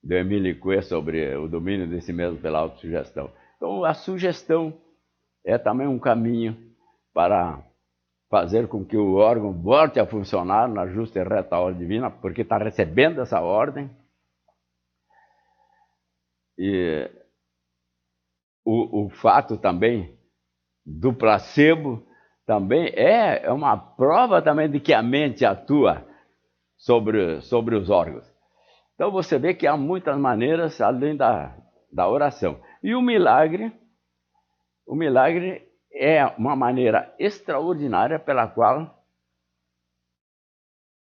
Emile Coué sobre o domínio de si mesmo pela autossugestão. Então, a sugestão é também um caminho para fazer com que o órgão volte a funcionar na justa e reta ordem divina, porque está recebendo essa ordem. E o fato também do placebo também é uma prova também de que a mente atua sobre os órgãos. Então você vê que há muitas maneiras além da oração. E o milagre é uma maneira extraordinária pela qual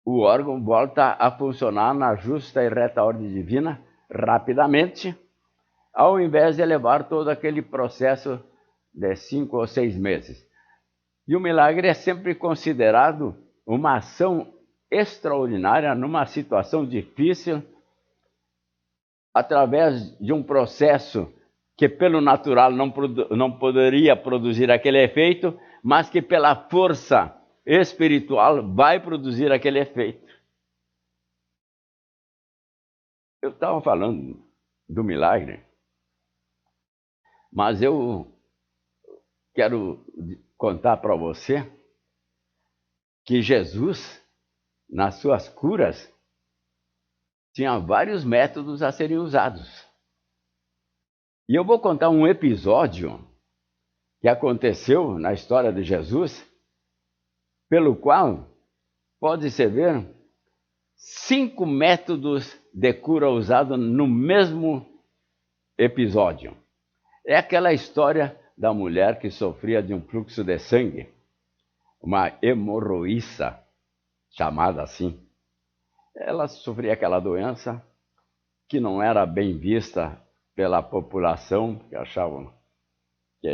o órgão volta a funcionar na justa e reta ordem divina rapidamente, ao invés de levar todo aquele processo de 5 ou 6 meses. E o milagre é sempre considerado uma ação extraordinária numa situação difícil, através de um processo que pelo natural não poderia produzir aquele efeito, mas que pela força espiritual vai produzir aquele efeito. Eu estava falando do milagre, mas eu quero contar para você que Jesus, nas suas curas, tinha vários métodos a serem usados. E eu vou contar um episódio que aconteceu na história de Jesus, pelo qual pode-se ver 5 métodos de cura usados no mesmo episódio. É aquela história da mulher que sofria de um fluxo de sangue, uma hemorroíça, chamada assim. Ela sofria aquela doença que não era bem vista pela população, que achavam que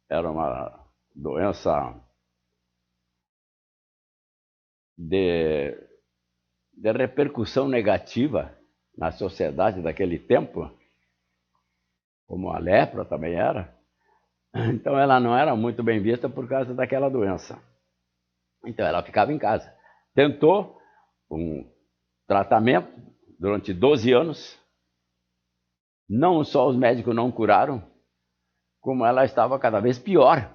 era uma doença de repercussão negativa na sociedade daquele tempo, como a lepra também era. Então ela não era muito bem vista por causa daquela doença. Então ela ficava em casa. Tentou um tratamento durante 12 anos. Não só os médicos não curaram, como ela estava cada vez pior.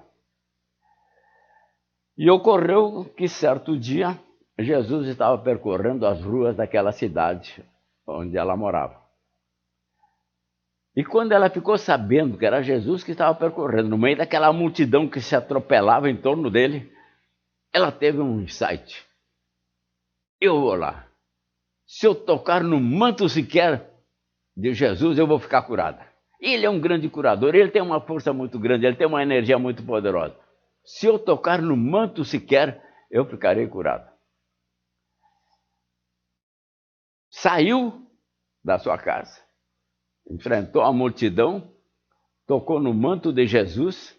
E ocorreu que certo dia Jesus estava percorrendo as ruas daquela cidade onde ela morava. E quando ela ficou sabendo que era Jesus que estava percorrendo, no meio daquela multidão que se atropelava em torno dele, ela teve um insight. Eu vou lá. Se eu tocar no manto sequer de Jesus, eu vou ficar curada. Ele é um grande curador, ele tem uma força muito grande, ele tem uma energia muito poderosa. Se eu tocar no manto sequer, eu ficarei curada. Saiu da sua casa, enfrentou a multidão, tocou no manto de Jesus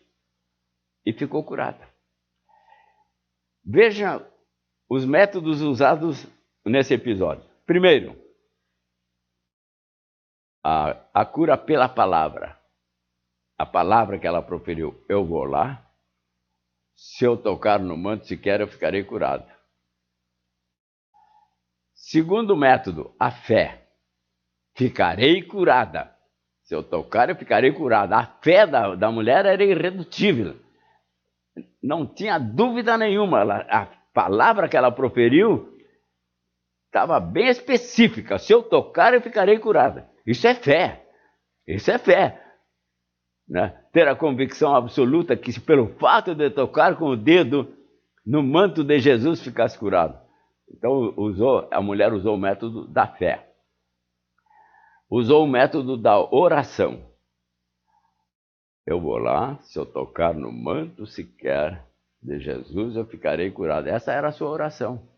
e ficou curada. Veja os métodos usados nesse episódio. Primeiro, a cura pela palavra. A palavra que ela proferiu, eu vou lá, se eu tocar no manto sequer, eu ficarei curado. Segundo método, a fé. Ficarei curada. Se eu tocar, eu ficarei curada. A fé da mulher era irredutível. Não tinha dúvida nenhuma. A palavra que ela proferiu estava bem específica. Se eu tocar, eu ficarei curada. Isso é fé. Isso é fé. Né? Ter a convicção absoluta que se pelo fato de tocar com o dedo no manto de Jesus ficasse curado. Então a mulher usou o método da fé. Usou o método da oração. Eu vou lá, se eu tocar no manto sequer de Jesus, eu ficarei curado. Essa era a sua oração.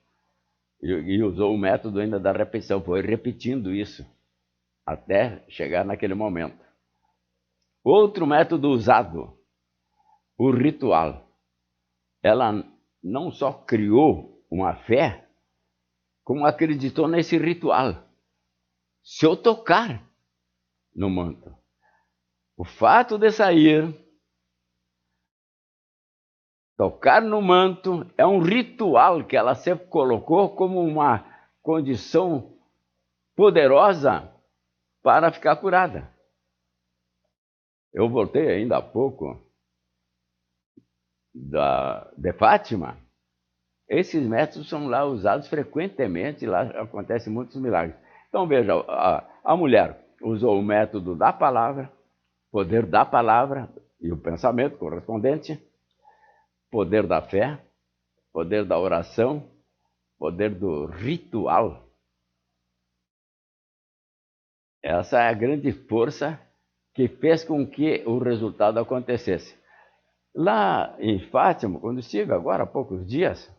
E usou o método ainda da repetição, foi repetindo isso até chegar naquele momento. Outro método usado, o ritual. Ela não só criou uma fé, como acreditou nesse ritual. Se eu tocar no manto, o fato de sair, tocar no manto, é um ritual que ela sempre colocou como uma condição poderosa para ficar curada. Eu voltei ainda há pouco de Fátima. Esses métodos são lá usados frequentemente, lá acontecem muitos milagres. Então veja, a mulher usou o método da palavra, poder da palavra e o pensamento correspondente, poder da fé, poder da oração, poder do ritual. Essa é a grande força que fez com que o resultado acontecesse. Lá em Fátima, quando estive agora há poucos dias,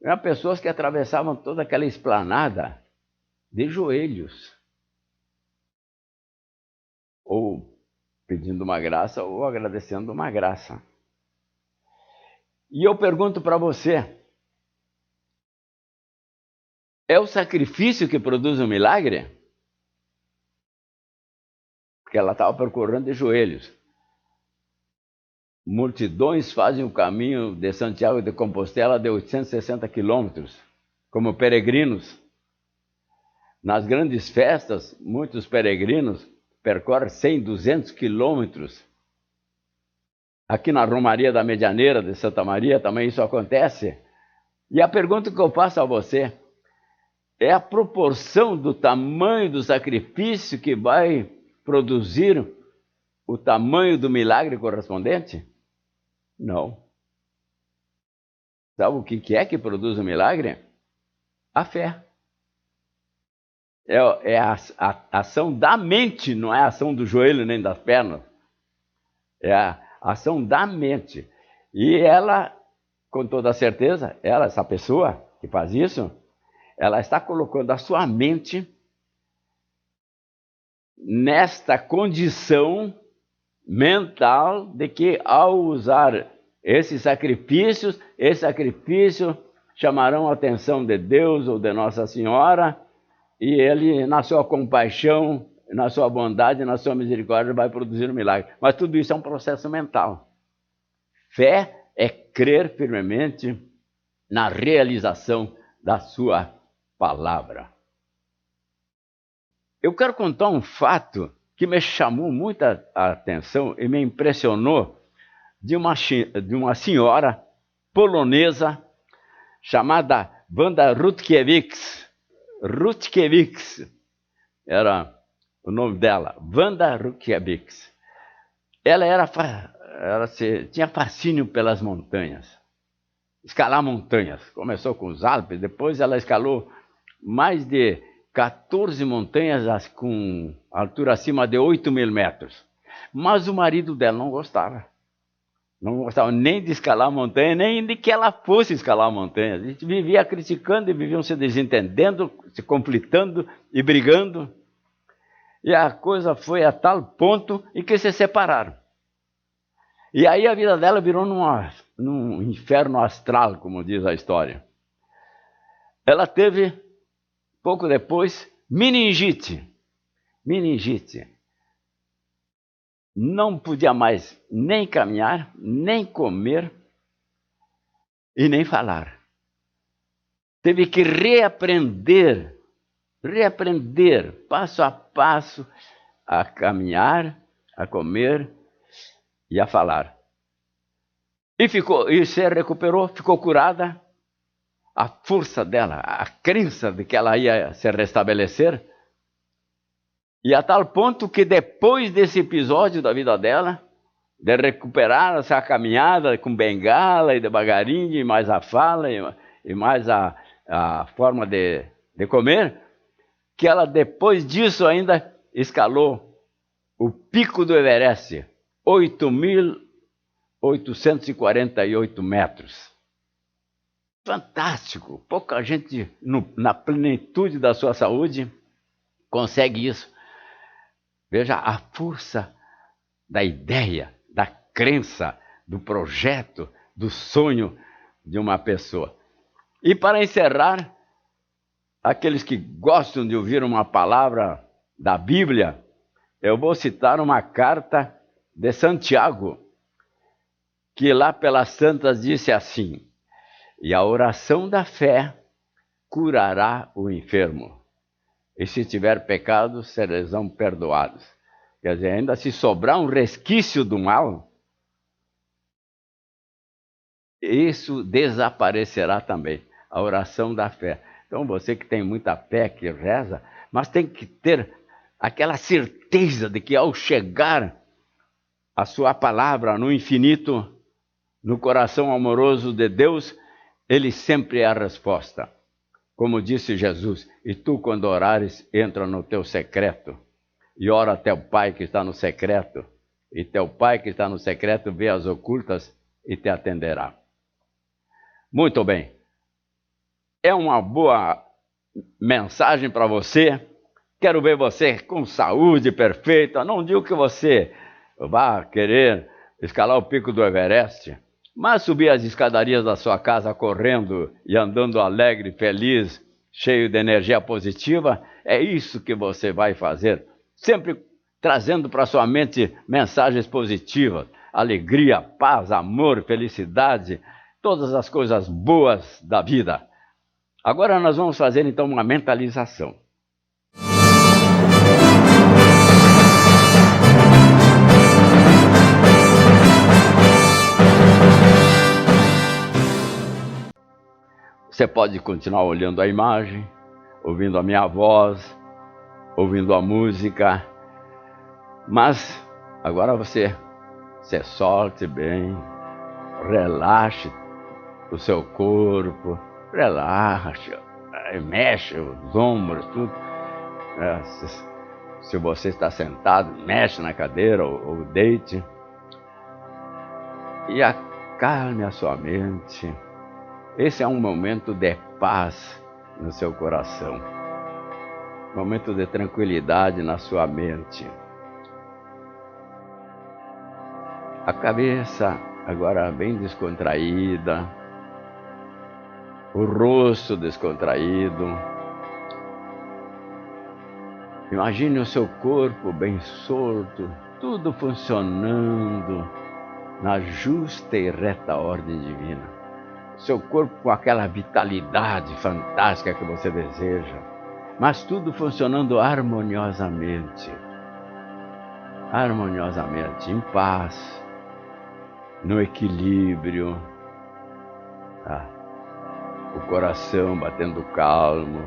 eram pessoas que atravessavam toda aquela esplanada de joelhos, ou pedindo uma graça, ou agradecendo uma graça. E eu pergunto para você, é o sacrifício que produz o milagre? Porque ela estava percorrendo de joelhos. Multidões fazem o caminho de Santiago de Compostela de 860 quilômetros, como peregrinos. Nas grandes festas, muitos peregrinos percorrem 100, 200 quilômetros. Aqui na Romaria da Medianeira de Santa Maria também isso acontece. E a pergunta que eu faço a você é a proporção do tamanho do sacrifício que vai produzir o tamanho do milagre correspondente? Não. Sabe o que é que produz o milagre? A fé. É a ação da mente, não é a ação do joelho nem das pernas. É a ação da mente. E ela, com toda certeza, essa pessoa que faz isso, ela está colocando a sua mente nesta condição mental de que, ao usar esses sacrifícios, esse sacrifício chamarão a atenção de Deus ou de Nossa Senhora, e Ele, na sua compaixão, na sua bondade, na sua misericórdia, vai produzir um milagre. Mas tudo isso é um processo mental. Fé é crer firmemente na realização da sua palavra. Eu quero contar um fato que me chamou muita atenção e me impressionou de uma senhora polonesa chamada Wanda Rutkiewicz. Rutkiewicz era o nome dela, Wanda Rutkiewicz. Ela tinha fascínio pelas montanhas, escalar montanhas. Começou com os Alpes, depois ela escalou mais de 14 montanhas com altura acima de 8.000 metros. Mas o marido dela não gostava. Não gostava nem de escalar a montanha, nem de que ela fosse escalar a montanha. A gente vivia criticando e viviam se desentendendo, se conflitando e brigando. E a coisa foi a tal ponto em que se separaram. E aí a vida dela virou num inferno astral, como diz a história. Ela teve, pouco depois, meningite. Meningite. Não podia mais nem caminhar, nem comer e nem falar. Teve que reaprender, passo a passo, a caminhar, a comer e a falar. E se recuperou, ficou curada. A força dela, a crença de que ela ia se restabelecer. E a tal ponto que depois desse episódio da vida dela, de recuperar essa caminhada com bengala e devagarinho, e mais a fala e mais a forma de comer, que ela depois disso ainda escalou o pico do Everest, 8.848 metros. Fantástico! Pouca gente, na plenitude da sua saúde, consegue isso. Veja a força da ideia, da crença, do projeto, do sonho de uma pessoa. E para encerrar, aqueles que gostam de ouvir uma palavra da Bíblia, eu vou citar uma carta de Santiago, que lá pelas santas disse assim: e a oração da fé curará o enfermo. E se tiver pecado, serão perdoados. Quer dizer, ainda se sobrar um resquício do mal, isso desaparecerá também, a oração da fé. Então você que tem muita fé, que reza, mas tem que ter aquela certeza de que ao chegar a sua palavra no infinito, no coração amoroso de Deus, Ele sempre é a resposta. Como disse Jesus, e tu quando orares, entra no teu secreto, e ora a teu Pai que está no secreto, e teu Pai que está no secreto vê as ocultas e te atenderá. Muito bem. É uma boa mensagem para você. Quero ver você com saúde perfeita. Não digo que você vá querer escalar o pico do Everest, mas subir as escadarias da sua casa correndo e andando alegre, feliz, cheio de energia positiva, é isso que você vai fazer. Sempre trazendo para sua mente mensagens positivas, alegria, paz, amor, felicidade, todas as coisas boas da vida. Agora nós vamos fazer então uma mentalização. Você pode continuar olhando a imagem, ouvindo a minha voz, ouvindo a música, mas agora você se solte bem, relaxe o seu corpo, relaxa, mexe os ombros, tudo. Se você está sentado, mexe na cadeira ou deite e acalme a sua mente. Esse é um momento de paz no seu coração, momento de tranquilidade na sua mente. A cabeça agora bem descontraída, o rosto descontraído. Imagine o seu corpo bem solto, tudo funcionando na justa e reta ordem divina. Seu corpo com aquela vitalidade fantástica que você deseja, mas tudo funcionando harmoniosamente, em paz, no equilíbrio, o coração batendo calmo,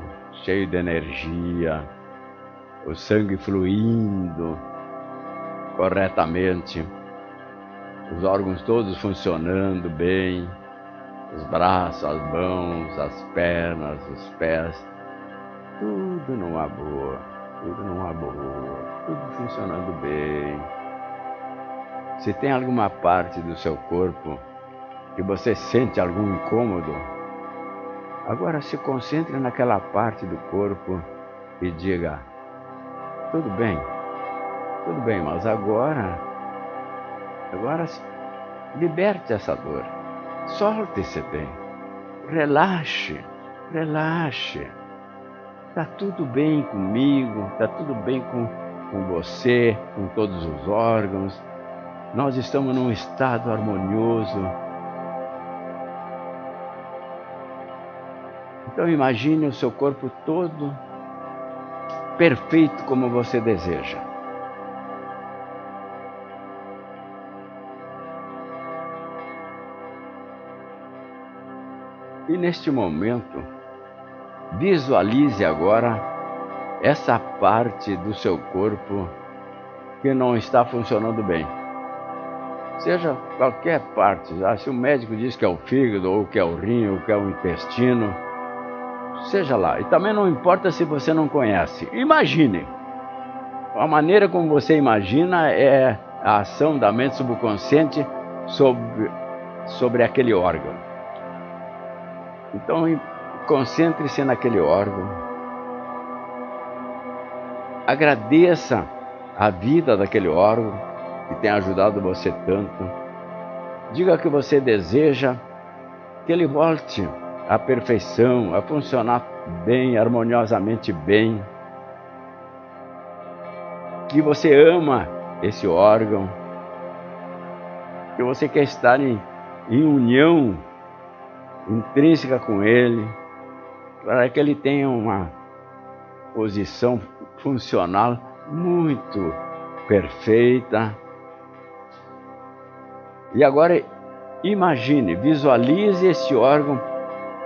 cheio de energia, o sangue fluindo corretamente, os órgãos todos funcionando bem, os braços, as mãos, as pernas, os pés, tudo numa boa, tudo funcionando bem. Se tem alguma parte do seu corpo que você sente algum incômodo, agora se concentre naquela parte do corpo e diga: tudo bem, mas agora liberte essa dor, solte esse bem, relaxe. Está tudo bem comigo, está tudo bem com você, com todos os órgãos. Nós estamos num estado harmonioso. Então imagine o seu corpo todo perfeito como você deseja. E neste momento, visualize agora essa parte do seu corpo que não está funcionando bem. Seja qualquer parte, se o médico diz que é o fígado, ou que é o rim, ou que é o intestino, seja lá. E também não importa se você não conhece. Imagine. A maneira como você imagina é a ação da mente subconsciente sobre aquele órgão. Então, concentre-se naquele órgão. Agradeça a vida daquele órgão que tem ajudado você tanto. Diga que você deseja que ele volte à perfeição, a funcionar bem, harmoniosamente bem. Que você ama esse órgão, que você quer estar em união intrínseca com ele, para que ele tenha uma posição funcional muito perfeita. E agora imagine, visualize esse órgão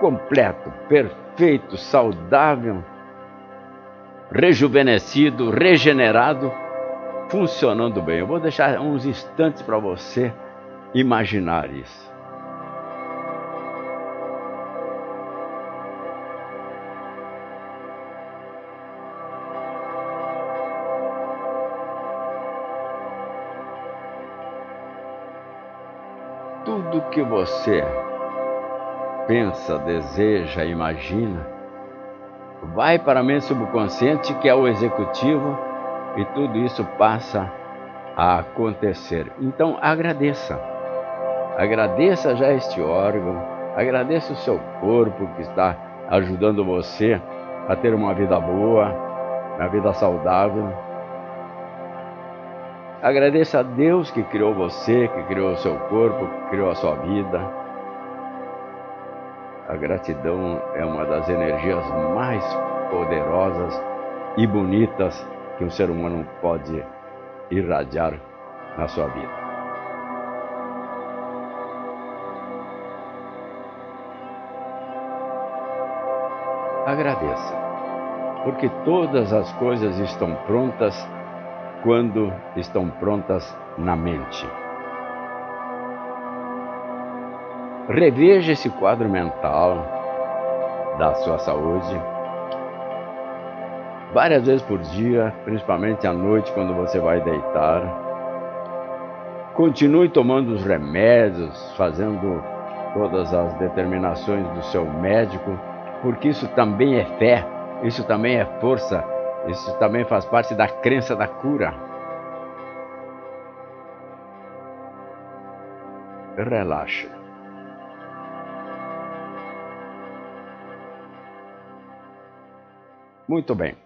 completo, perfeito, saudável, rejuvenescido, regenerado, funcionando bem. Eu vou deixar uns instantes para você imaginar isso. Tudo que você pensa, deseja, imagina, vai para a mente subconsciente, que é o executivo, e tudo isso passa a acontecer. Então agradeça já este órgão, agradeça o seu corpo que está ajudando você a ter uma vida boa, uma vida saudável. Agradeça a Deus que criou você, que criou o seu corpo, que criou a sua vida. A gratidão é uma das energias mais poderosas e bonitas que um ser humano pode irradiar na sua vida. Agradeça, porque todas as coisas estão prontas quando estão prontas na mente. Reveja esse quadro mental da sua saúde várias vezes por dia, principalmente à noite quando você vai deitar. Continue tomando os remédios, fazendo todas as determinações do seu médico, porque isso também é fé, isso também é força, isso também faz parte da crença da cura. Relaxe. Muito bem.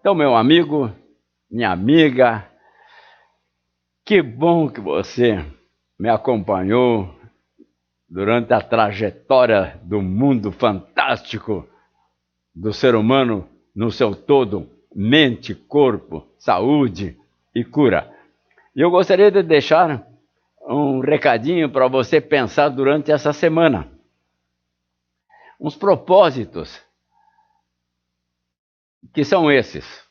Então, meu amigo, minha amiga, que bom que você me acompanhou durante a trajetória do mundo fantástico do ser humano no seu todo, mente, corpo, saúde e cura. E eu gostaria de deixar um recadinho para você pensar durante essa semana. Uns propósitos, que são esses.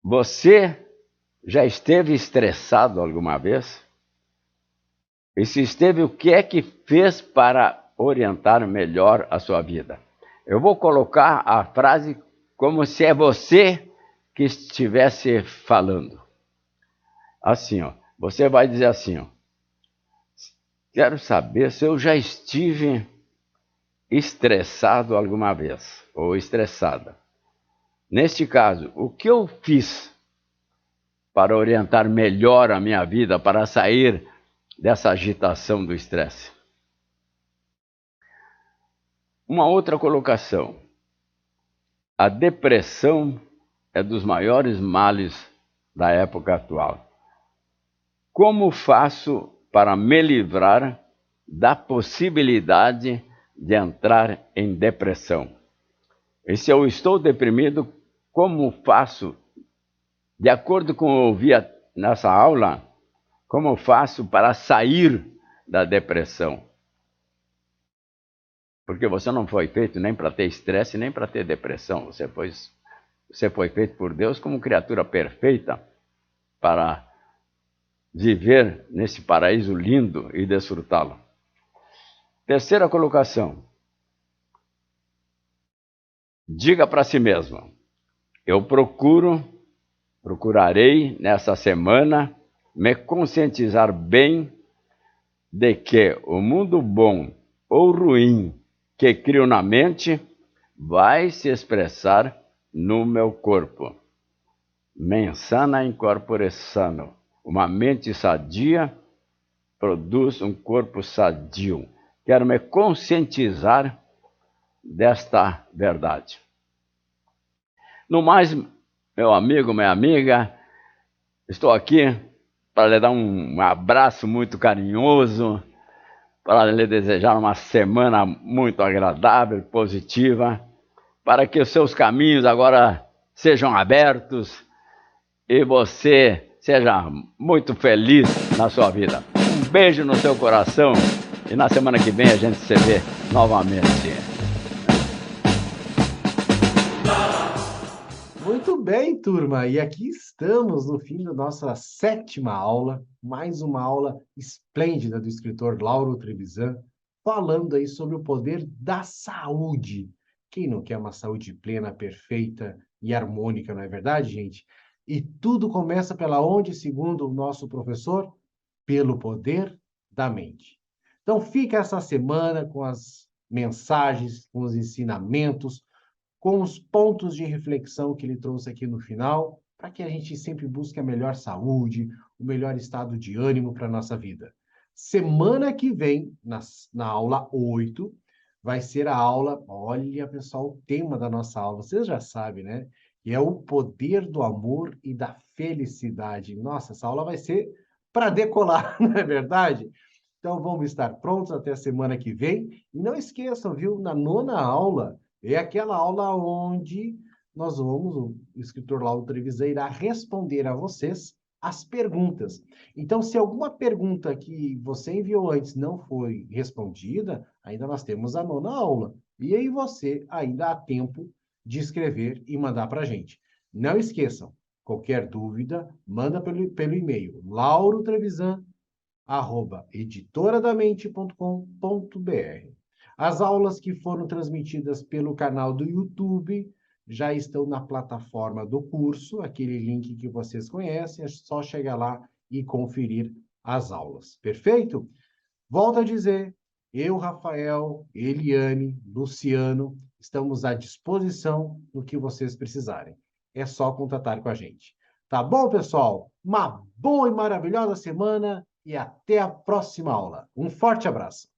Você já esteve estressado alguma vez? E se esteve, o que é que fez para orientar melhor a sua vida? Eu vou colocar a frase como se é você que estivesse falando. Assim, ó, você vai dizer assim, ó, quero saber se eu já estive estressado alguma vez, ou estressada. Neste caso, o que eu fiz para orientar melhor a minha vida, para sair dessa agitação do estresse? Uma outra colocação. A depressão é dos maiores males da época atual. Como faço para me livrar da possibilidade de entrar em depressão? E se eu estou deprimido, como faço? De acordo com o que eu ouvi nessa aula, como faço para sair da depressão? Porque você não foi feito nem para ter estresse, nem para ter depressão. Você foi feito por Deus como criatura perfeita para viver nesse paraíso lindo e desfrutá-lo. Terceira colocação. Diga para si mesmo: eu procurarei nessa semana me conscientizar bem de que o mundo bom ou ruim que crio na mente vai se expressar no meu corpo. Mens sana in corpore sano. Uma mente sadia produz um corpo sadio. Quero me conscientizar desta verdade. No mais, meu amigo, minha amiga, estou aqui para lhe dar um abraço muito carinhoso, para lhe desejar uma semana muito agradável, positiva, para que os seus caminhos agora sejam abertos e você seja muito feliz na sua vida. Um beijo no seu coração e na semana que vem a gente se vê novamente. Muito bem, turma, e aqui estamos no fim da nossa 7ª aula, mais uma aula esplêndida do escritor Lauro Trevisan, falando aí sobre o poder da saúde. Quem não quer uma saúde plena, perfeita e harmônica, não é verdade, gente? E tudo começa pela onde, segundo o nosso professor? Pelo poder da mente. Então fica essa semana com as mensagens, com os ensinamentos, com os pontos de reflexão que ele trouxe aqui no final, para que a gente sempre busque a melhor saúde, o melhor estado de ânimo para a nossa vida. Semana que vem, na aula 8, vai ser a aula, olha pessoal, o tema da nossa aula, vocês já sabem, né? E é o poder do amor e da felicidade. Nossa, essa aula vai ser para decolar, não é verdade? Então vamos estar prontos até a semana que vem. E não esqueçam, viu? Na 9ª aula, é aquela aula onde nós vamos, o escritor Lauro Trevisan irá responder a vocês as perguntas. Então, se alguma pergunta que você enviou antes não foi respondida, ainda nós temos a 9ª aula. E aí você ainda há tempo de escrever e mandar para a gente. Não esqueçam, qualquer dúvida, manda pelo e-mail laurodrevisan@editoradamente.com.br. As aulas que foram transmitidas pelo canal do YouTube já estão na plataforma do curso, aquele link que vocês conhecem, é só chegar lá e conferir as aulas. Perfeito? Volto a dizer, eu, Rafael, Eliane, Luciano, estamos à disposição no que vocês precisarem. É só contatar com a gente. Tá bom, pessoal? Uma boa e maravilhosa semana e até a próxima aula. Um forte abraço.